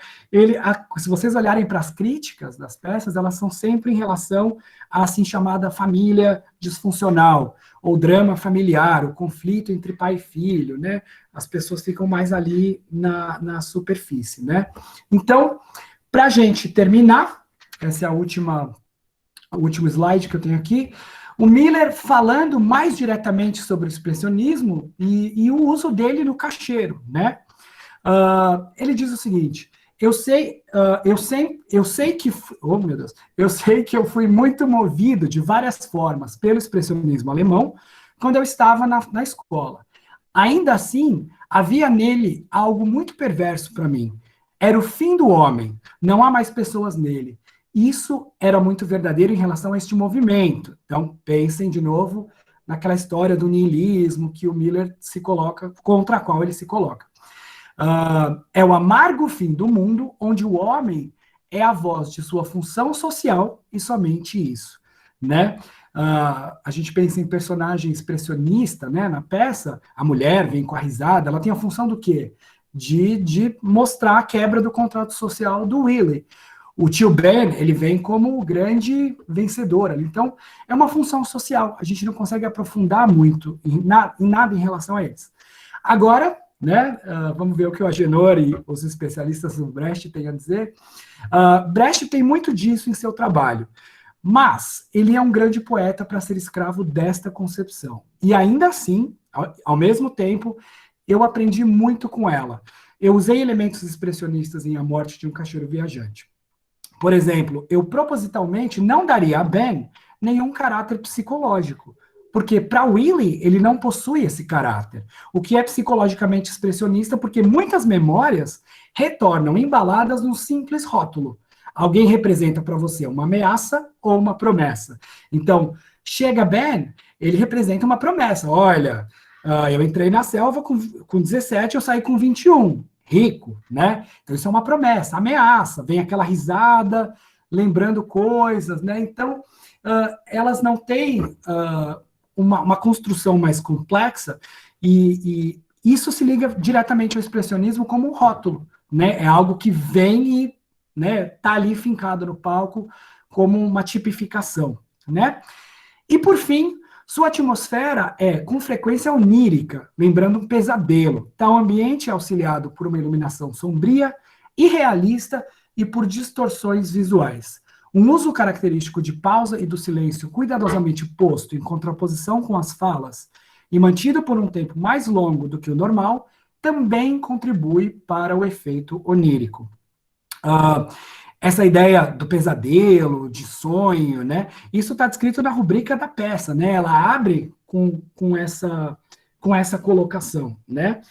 Se vocês olharem para as críticas das peças, elas são sempre em relação à assim chamada família disfuncional, ou drama familiar, o conflito entre pai e filho, né? As pessoas ficam mais ali na superfície, né? Então, para a gente terminar, essa é o último slide que eu tenho aqui. O Miller falando mais diretamente sobre o expressionismo e o uso dele no cacheiro, né? Ele diz o seguinte: eu sei que eu fui muito movido de várias formas pelo expressionismo alemão quando eu estava na escola. Ainda assim, havia nele algo muito perverso para mim. Era o fim do homem. Não há mais pessoas nele. Isso era muito verdadeiro em relação a este movimento. Então, pensem de novo naquela história do niilismo que o Miller se coloca, contra a qual ele se coloca. É o amargo fim do mundo, onde o homem é a voz de sua função social e somente isso, né? A gente pensa em personagem expressionista, né? Na peça, a mulher vem com a risada, ela tem a função do quê? De mostrar a quebra do contrato social do Willie. O tio Ben, ele vem como o grande vencedor ali. Então, é uma função social. A gente não consegue aprofundar muito em nada em relação a eles. Agora, né, vamos ver o que o Agenor e os especialistas do Brecht têm a dizer. Brecht tem muito disso em seu trabalho, mas ele é um grande poeta para ser escravo desta concepção. E ainda assim, ao mesmo tempo, eu aprendi muito com ela. Eu usei elementos expressionistas em A Morte de um Caixeiro Viajante. Por exemplo, eu propositalmente não daria a Ben nenhum caráter psicológico, porque para Willie ele não possui esse caráter, o que é psicologicamente expressionista, porque muitas memórias retornam embaladas num simples rótulo. Alguém representa para você uma ameaça ou uma promessa. Então, chega Ben, ele representa uma promessa. Olha, eu entrei na selva com 17, eu saí com 21. Rico, né? Então isso é uma promessa, ameaça, vem aquela risada, lembrando coisas, né? Então, elas não têm uma construção mais complexa e isso se liga diretamente ao expressionismo como um rótulo, né? É algo que vem e, né, tá ali fincado no palco como uma tipificação, né? E por fim, sua atmosfera é, com frequência, onírica, lembrando um pesadelo. Tal ambiente é auxiliado por uma iluminação sombria, irrealista e por distorções visuais. Um uso característico de pausa e do silêncio cuidadosamente posto em contraposição com as falas e mantido por um tempo mais longo do que o normal também contribui para o efeito onírico. essa ideia do pesadelo, de sonho, né? Isso está descrito na rubrica da peça, né? Ela abre com essa colocação, né?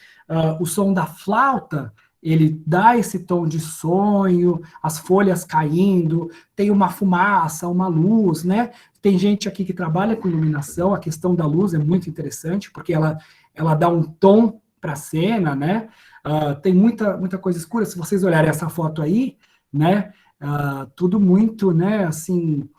O som da flauta, ele dá esse tom de sonho, as folhas caindo, tem uma fumaça, uma luz, né? Tem gente aqui que trabalha com iluminação, a questão da luz é muito interessante, porque ela dá um tom para a cena, né? Tem muita coisa escura, se vocês olharem essa foto aí, né? Tudo muito, né, assim,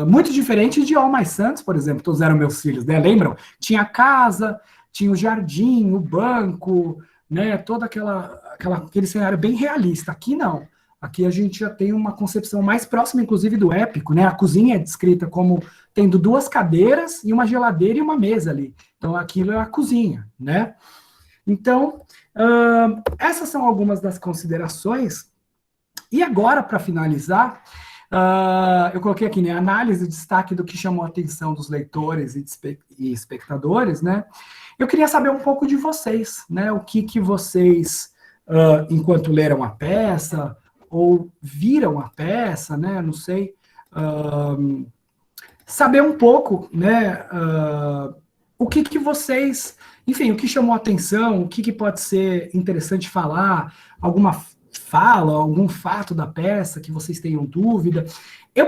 muito diferente de All My Sons, por exemplo, todos eram meus filhos, né? Lembram? Tinha a casa, tinha o jardim, o banco, né? Todo aquele cenário bem realista. Aqui não. Aqui a gente já tem uma concepção mais próxima, inclusive, do épico, né? A cozinha é descrita como tendo 2 cadeiras e uma geladeira e uma mesa ali. Então, aquilo é a cozinha, né? Então, essas são algumas das considerações. E agora, para finalizar, eu coloquei aqui, né, análise e destaque do que chamou a atenção dos leitores e espectadores, né? Eu queria saber um pouco de vocês, né? O que vocês, enquanto leram a peça, ou viram a peça, né? Não sei. Saber um pouco, né? O que vocês... Enfim, o que chamou a atenção, o que pode ser interessante falar, alguma fala, algum fato da peça que vocês tenham dúvida. Eu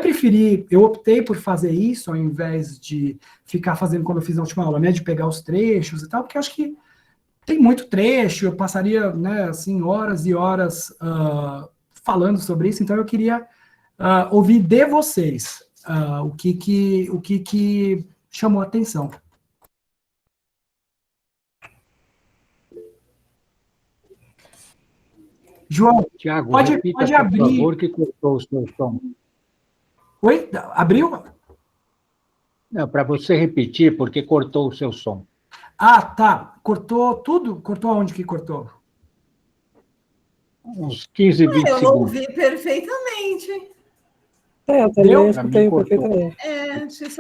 optei por fazer isso, ao invés de ficar fazendo como eu fiz na última aula, né, de pegar os trechos e tal, porque eu acho que tem muito trecho, eu passaria, né, assim, horas e horas falando sobre isso, então eu queria ouvir de vocês o que chamou a atenção. João, Tiago, pode repita, por abrir. favor, que cortou o seu som. Oi? Abriu? Não, para você repetir, porque cortou o seu som. Ah, tá. Cortou tudo? Cortou aonde que cortou? Uns 15, 20 Eu segundos. ouvi perfeitamente. Eu também escutei perfeitamente.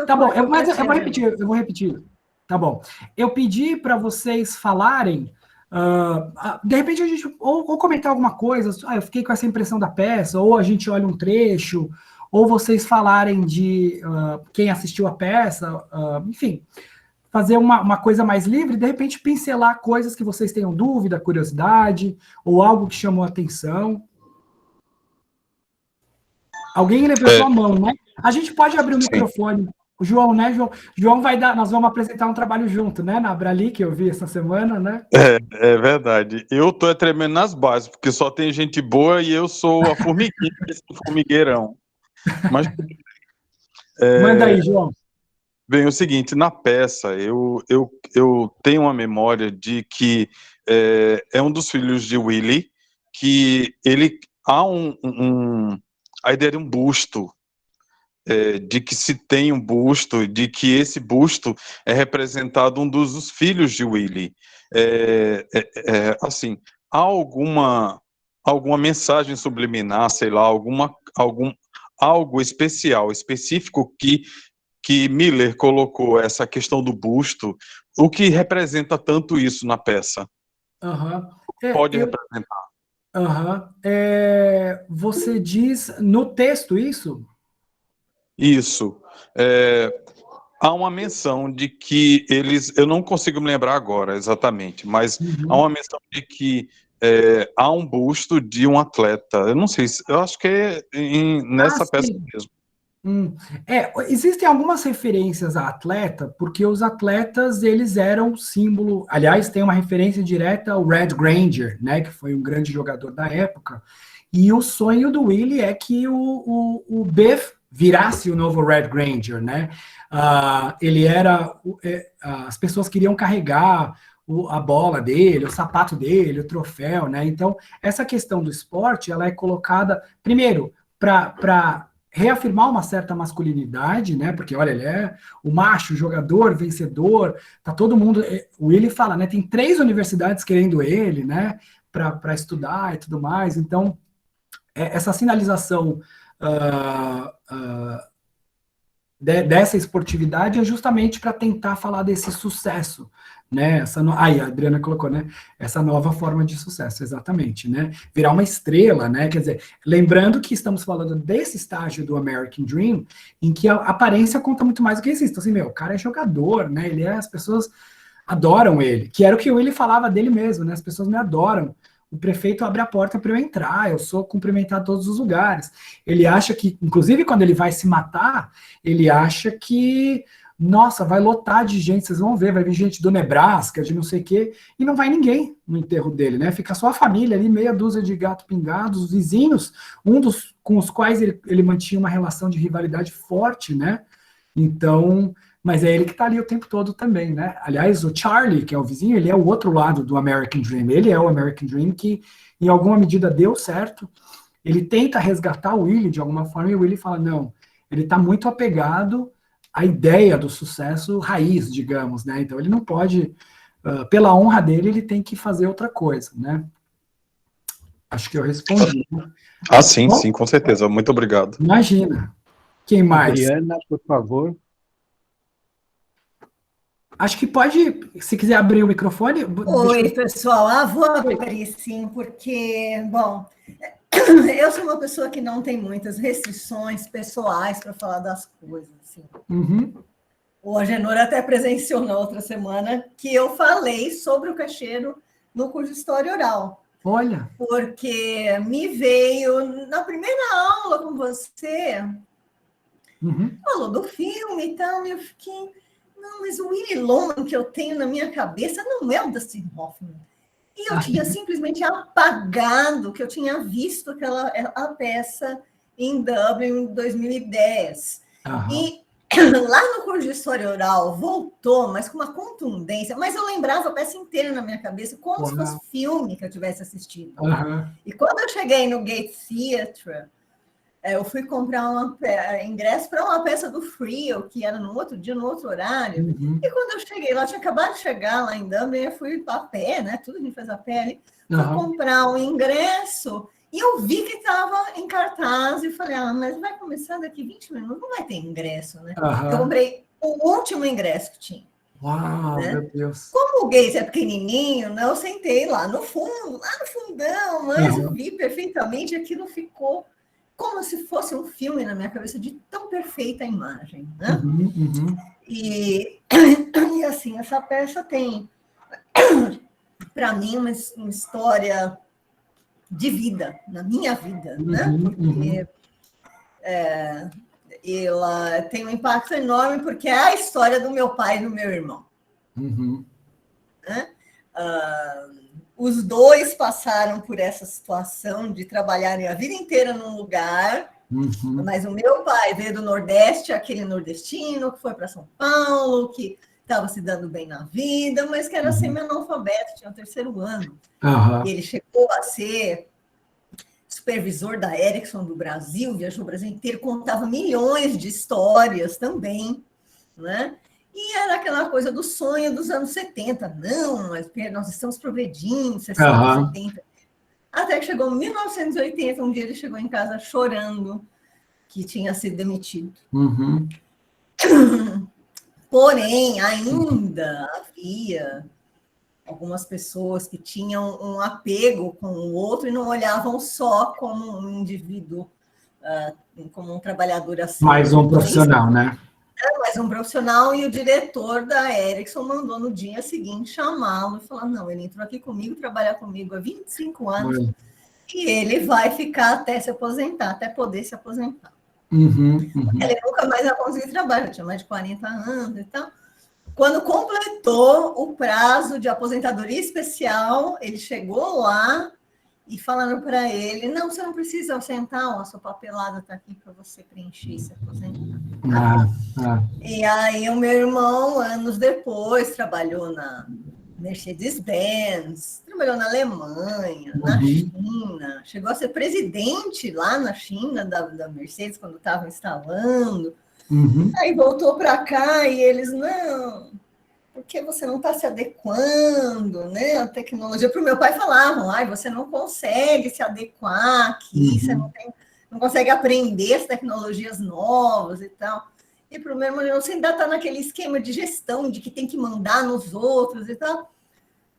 Tá bom, mas eu vou repetir. Tá bom. Eu pedi para vocês falarem, de repente a gente, ou comentar alguma coisa, eu fiquei com essa impressão da peça, ou a gente olha um trecho, ou vocês falarem de quem assistiu a peça, enfim, fazer uma coisa mais livre, de repente pincelar coisas que vocês tenham dúvida, curiosidade, ou algo que chamou a atenção. Alguém levantou a mão, né? A gente pode abrir o microfone. O João, né, João vai dar, nós vamos apresentar um trabalho junto, né, na Abrali, que eu vi essa semana, né? É verdade. Eu tô tremendo nas bases, porque só tem gente boa e eu sou a formiguinha desse formigueirão. Mas manda aí, João. Bem, é o seguinte, na peça, eu tenho uma memória de que é um dos filhos de Willie, que ele há a ideia de um busto, de que se tem um busto, de que esse busto é representado um dos filhos de Willie. Assim, há alguma mensagem subliminar, sei lá, algo especial, específico que Miller colocou essa questão do busto, o que representa tanto isso na peça? Pode representar. Você diz no texto isso? Isso. Há uma menção de que eles... Eu não consigo me lembrar agora exatamente, mas há uma menção de que há um busto de um atleta. Eu não sei, eu acho que é nessa peça mesmo. Existem algumas referências a atleta, porque os atletas, eles eram símbolo... Aliás, tem uma referência direta ao Red Granger, né, que foi um grande jogador da época, e o sonho do Willie é que o Biff virasse o novo Red Granger, né? Ele era... as pessoas queriam carregar a bola dele, o sapato dele, o troféu, né? Então, essa questão do esporte, ela é colocada, primeiro, para reafirmar uma certa masculinidade, né? Porque, olha, ele é o macho, jogador, vencedor, tá todo mundo... O Willie fala, né? Tem 3 universidades querendo ele, né? Para estudar e tudo mais. Então, essa sinalização dessa esportividade é justamente para tentar falar desse sucesso, né? Aí a Adriana colocou, né? Essa nova forma de sucesso, exatamente, né? Virar uma estrela, né? Quer dizer, lembrando que estamos falando desse estágio do American Dream, em que a aparência conta muito mais do que isso. Então, assim, meu, o cara é jogador, né? As pessoas adoram ele, que era o que o Willy falava dele mesmo, né? As pessoas me adoram. O prefeito abre a porta para eu entrar, eu sou cumprimentado em todos os lugares. Ele acha que, inclusive quando ele vai se matar, ele acha que, nossa, vai lotar de gente, vocês vão ver, vai vir gente do Nebraska, de não sei o quê, e não vai ninguém no enterro dele, né? Fica só a família ali, meia dúzia de gato pingados, os vizinhos, com os quais ele mantinha uma relação de rivalidade forte, né? Então, mas é ele que está ali o tempo todo também, né? Aliás, o Charlie, que é o vizinho, ele é o outro lado do American Dream. Ele é o American Dream que, em alguma medida, deu certo. Ele tenta resgatar o Willy de alguma forma e o Willy fala, não, ele está muito apegado à ideia do sucesso raiz, digamos, né? Então, ele não pode, pela honra dele, ele tem que fazer outra coisa, né? Acho que eu respondi. Sim, bom, sim, com certeza. Muito obrigado. Imagina. Quem mais? Adriana, por favor. Acho que pode, se quiser abrir o microfone. Oi, pessoal. Vou abrir sim, porque, bom, eu sou uma pessoa que não tem muitas restrições pessoais para falar das coisas. Assim. Uhum. O Agenor até presenciou na outra semana que eu falei sobre o cacheiro no curso de História Oral. Olha. Porque me veio, na primeira aula com você, falou do filme e tal, e eu fiquei... Não, mas o Willy Loman que eu tenho na minha cabeça não é o Dustin Hoffman. E eu tinha simplesmente apagado que eu tinha visto a peça em Dublin em 2010. E lá no curso de História Oral voltou, mas com uma contundência. Mas eu lembrava a peça inteira na minha cabeça, como se fosse filme que eu tivesse assistido. E quando eu cheguei no Gate Theatre, eu fui comprar ingresso para uma peça do Frio, que era no outro dia, no outro horário. E quando eu cheguei lá, tinha acabado de chegar lá em Dublin, eu fui a pé, né? Tudo a gente fez a pé ali. Fui comprar um ingresso e eu vi que estava em cartaz e falei, mas vai começar daqui 20 minutos, não vai ter ingresso, né? Eu comprei o último ingresso que tinha. Uau, né? Meu Deus. Como o Gate é pequenininho, né? Eu sentei lá no fundo, lá no fundão, mas eu vi perfeitamente, aquilo ficou como se fosse um filme na minha cabeça, de tão perfeita a imagem, né? E assim, essa peça tem, para mim, uma história de vida, na minha vida, né? Porque ela tem um impacto enorme, porque é a história do meu pai e do meu irmão. Né? Os dois passaram por essa situação de trabalharem a vida inteira num lugar, mas o meu pai veio do Nordeste, aquele nordestino que foi para São Paulo, que estava se dando bem na vida, mas que era semi-analfabeto, tinha o 3º ano. E ele chegou a ser supervisor da Ericsson do Brasil, viajou o Brasil inteiro, contava milhões de histórias também, né? E era aquela coisa do sonho dos anos 70. Não, mas nós estamos progredindo, 60, 70. Até que chegou em 1980, um dia ele chegou em casa chorando que tinha sido demitido. Porém, ainda havia algumas pessoas que tinham um apego com o outro e não olhavam só como um indivíduo, como um trabalhador assim. Mais um profissional, né? Mais um profissional, e o diretor da Ericsson mandou no dia seguinte chamá-lo e falar, não, ele entrou aqui comigo, trabalha comigo há 25 anos, e ele vai ficar até se aposentar, até poder se aposentar. Ele nunca mais vai conseguir trabalho, tinha mais de 40 anos e tal. Quando completou o prazo de aposentadoria especial, ele chegou lá e falaram para ele, não, você não precisa ausentar, a sua papelada está aqui para você preencher e se aposentar. E aí o meu irmão, anos depois, trabalhou na Mercedes-Benz, trabalhou na Alemanha, na China, chegou a ser presidente lá na China da Mercedes, quando estava instalando. Aí voltou para cá e eles, não... porque você não está se adequando, né? A tecnologia. Para o meu pai falavam, você não consegue se adequar aqui, você não consegue aprender as tecnologias novas e tal. e para o meu irmão, você ainda está naquele esquema de gestão, de que tem que mandar nos outros e tal.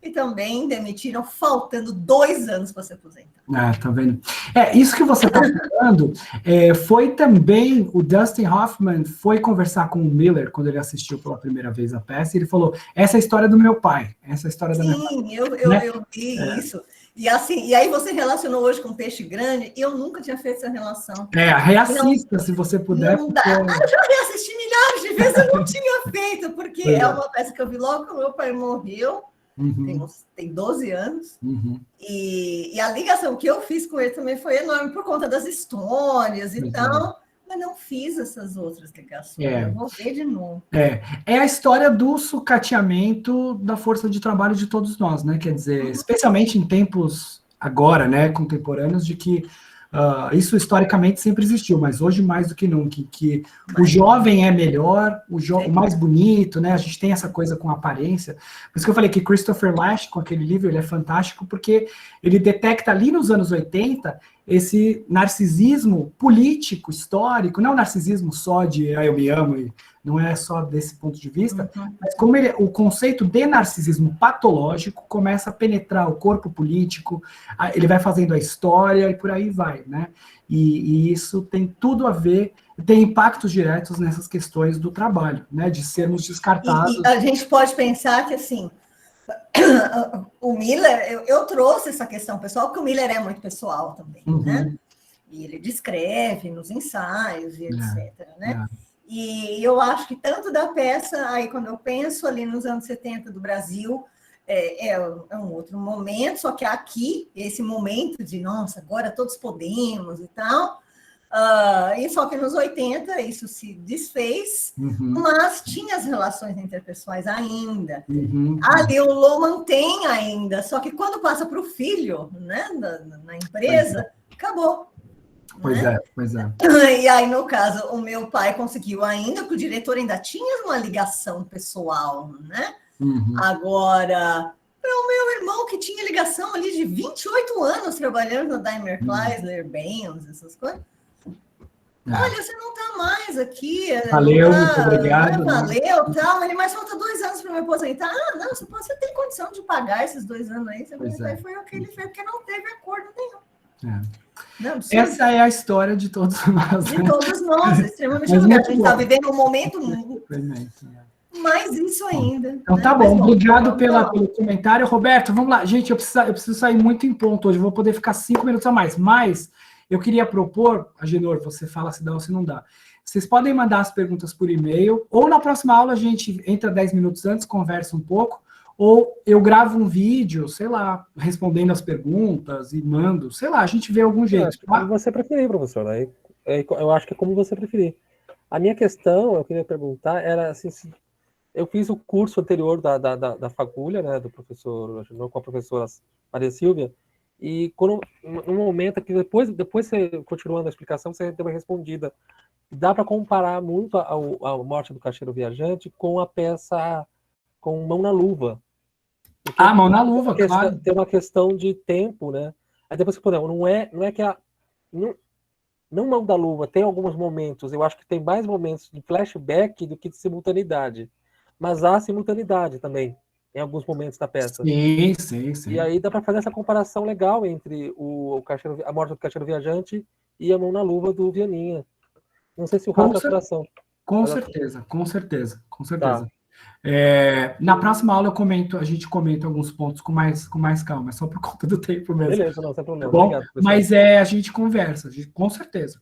E também demitiram faltando 2 anos para se aposentar. Tá vendo? Isso que você está falando, foi também, o Dustin Hoffman foi conversar com o Miller, quando ele assistiu pela primeira vez a peça, e ele falou, essa é a história do meu pai, essa é a história da minha mãe. Sim, eu vi isso. E, assim, e aí você relacionou hoje com Peixe Grande, e eu nunca tinha feito essa relação. Reassista, se você puder. Não dá. Eu já reassisti milhares de vezes, eu não tinha feito, porque é uma peça que eu vi logo que o meu pai morreu, tem 12 anos, e a ligação que eu fiz com ele também foi enorme, por conta das histórias e tal, mas não fiz essas outras ligações, eu vou ver de novo. É a história do sucateamento da força de trabalho de todos nós, né? Quer dizer, especialmente em tempos agora, né, contemporâneos, de que isso historicamente sempre existiu, mas hoje mais do que nunca, que o jovem é melhor, o mais bonito, né? A gente tem essa coisa com aparência. Por isso que eu falei que Christopher Lasch, com aquele livro, ele é fantástico, porque ele detecta ali nos anos 80 esse narcisismo político, histórico, não narcisismo só de eu me amo, e não é só desse ponto de vista, mas como o conceito de narcisismo patológico começa a penetrar o corpo político, ele vai fazendo a história e por aí vai, né? E isso tem tudo a ver, tem impactos diretos nessas questões do trabalho, né? De sermos descartados. E a gente pode pensar que, assim, o Miller, eu trouxe essa questão pessoal, porque o Miller é muito pessoal também, né? E ele descreve nos ensaios e etc, né? E eu acho que tanto da peça, aí quando eu penso ali nos anos 70 do Brasil, é um outro momento, só que aqui, esse momento de, nossa, agora todos podemos e tal, e só que nos 80 isso se desfez, mas tinha as relações interpessoais ainda. Ali o Loman tem ainda, só que quando passa para o filho, né, na empresa, acabou. Pois né? é. E aí, no caso, o meu pai conseguiu ainda, porque o diretor ainda tinha uma ligação pessoal, né? Agora, para o meu irmão, que tinha ligação ali de 28 anos trabalhando na Daimler Chrysler, Benz, essas coisas. Olha, você não está mais aqui. Valeu, muito obrigado. Valeu, tal, mas falta 2 anos para me aposentar. Não, você tem condição de pagar esses 2 anos aí. Foi o que ele fez, porque não teve acordo nenhum. Não, essa é a história de todos nós. De todos nós, extremamente obrigado. A gente está vivendo um momento mais isso ainda. Então tá bom, obrigado pelo comentário. Roberto, vamos lá. Gente, eu preciso sair muito em ponto hoje, vou poder ficar 5 minutos a mais, mas eu queria propor, Agenor, você fala se dá ou se não dá. Vocês podem mandar as perguntas por e-mail, ou na próxima aula a gente entra 10 minutos antes, conversa um pouco, ou eu gravo um vídeo, sei lá, respondendo as perguntas e mando, sei lá, a gente vê algum jeito. Como você preferir, professor, né? Eu acho que é como você preferir. A minha questão, eu queria perguntar, era assim, eu fiz o curso anterior da Fagulha, né, do professor, com a professora Maria Silvia, e quando, num momento que depois você, continuando a explicação, você deu uma respondida. Dá para comparar muito a Morte do Caixeiro Viajante com a peça com Mão na Luva. Porque Mão na Luva, claro. Tem uma questão de tempo, né? Aí depois você não é que não Mão da Luva, tem alguns momentos, eu acho que tem mais momentos de flashback do que de simultaneidade. Mas há simultaneidade também, em alguns momentos da peça. Sim. E aí dá para fazer essa comparação legal entre a Morte do Caixeiro Viajante e a Mão na Luva do Vianinha. Não sei se o rato é coração. Com certeza. Tá. Na próxima aula a gente comenta alguns pontos com mais calma, só por conta do tempo mesmo. Beleza, não, sem problema. Tá bom? Obrigado, mas a gente conversa, com certeza.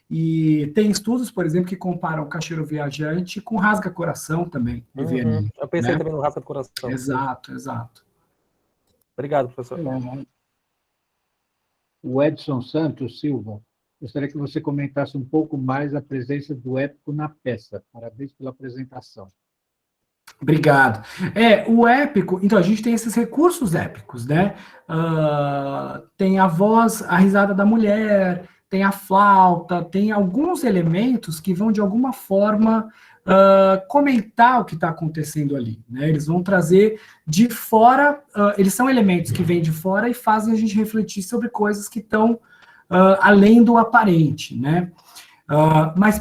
E tem estudos, por exemplo, que comparam o Caixeiro Viajante com Rasga Coração também, do Vianinha. Eu pensei também no Rasga Coração. Exato. Obrigado, professor. O Edson Santos Silva, gostaria que você comentasse um pouco mais a presença do épico na peça. Parabéns pela apresentação. Obrigado. O épico, então a gente tem esses recursos épicos, né? Tem a voz, a risada da mulher, tem a flauta, tem alguns elementos que vão de alguma forma comentar o que está acontecendo ali, né? Eles vão trazer de fora, eles são elementos que vêm de fora e fazem a gente refletir sobre coisas que estão além do aparente, né? Mas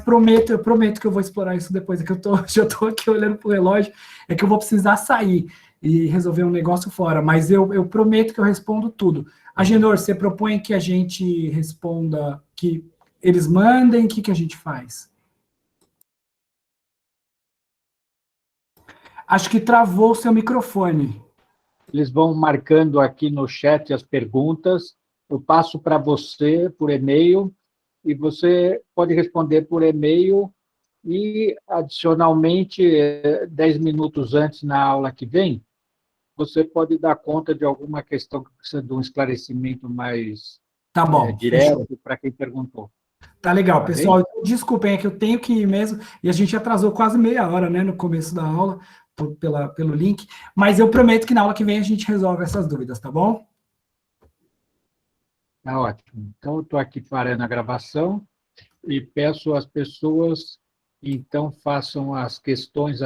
eu prometo que eu vou explorar isso depois, é que já estou aqui olhando para o relógio, é que eu vou precisar sair e resolver um negócio fora, mas eu prometo que eu respondo tudo. Agenor, você propõe que a gente responda, que eles mandem, o que a gente faz? Acho que travou o seu microfone. Eles vão marcando aqui no chat as perguntas, eu passo para você por e-mail, e você pode responder por e-mail, e, adicionalmente, 10 minutos antes, na aula que vem, você pode dar conta de alguma questão que precisa de um esclarecimento mais Tá bom, direto para quem perguntou. Tá legal, Tá pessoal. bem? Desculpem, é que eu tenho que ir mesmo, e a gente atrasou quase meia hora, né, no começo da aula, pelo link, mas eu prometo que na aula que vem a gente resolve essas dúvidas, tá bom? Tá ótimo. Então, eu estou aqui parando a gravação e peço às pessoas, então, façam as questões ali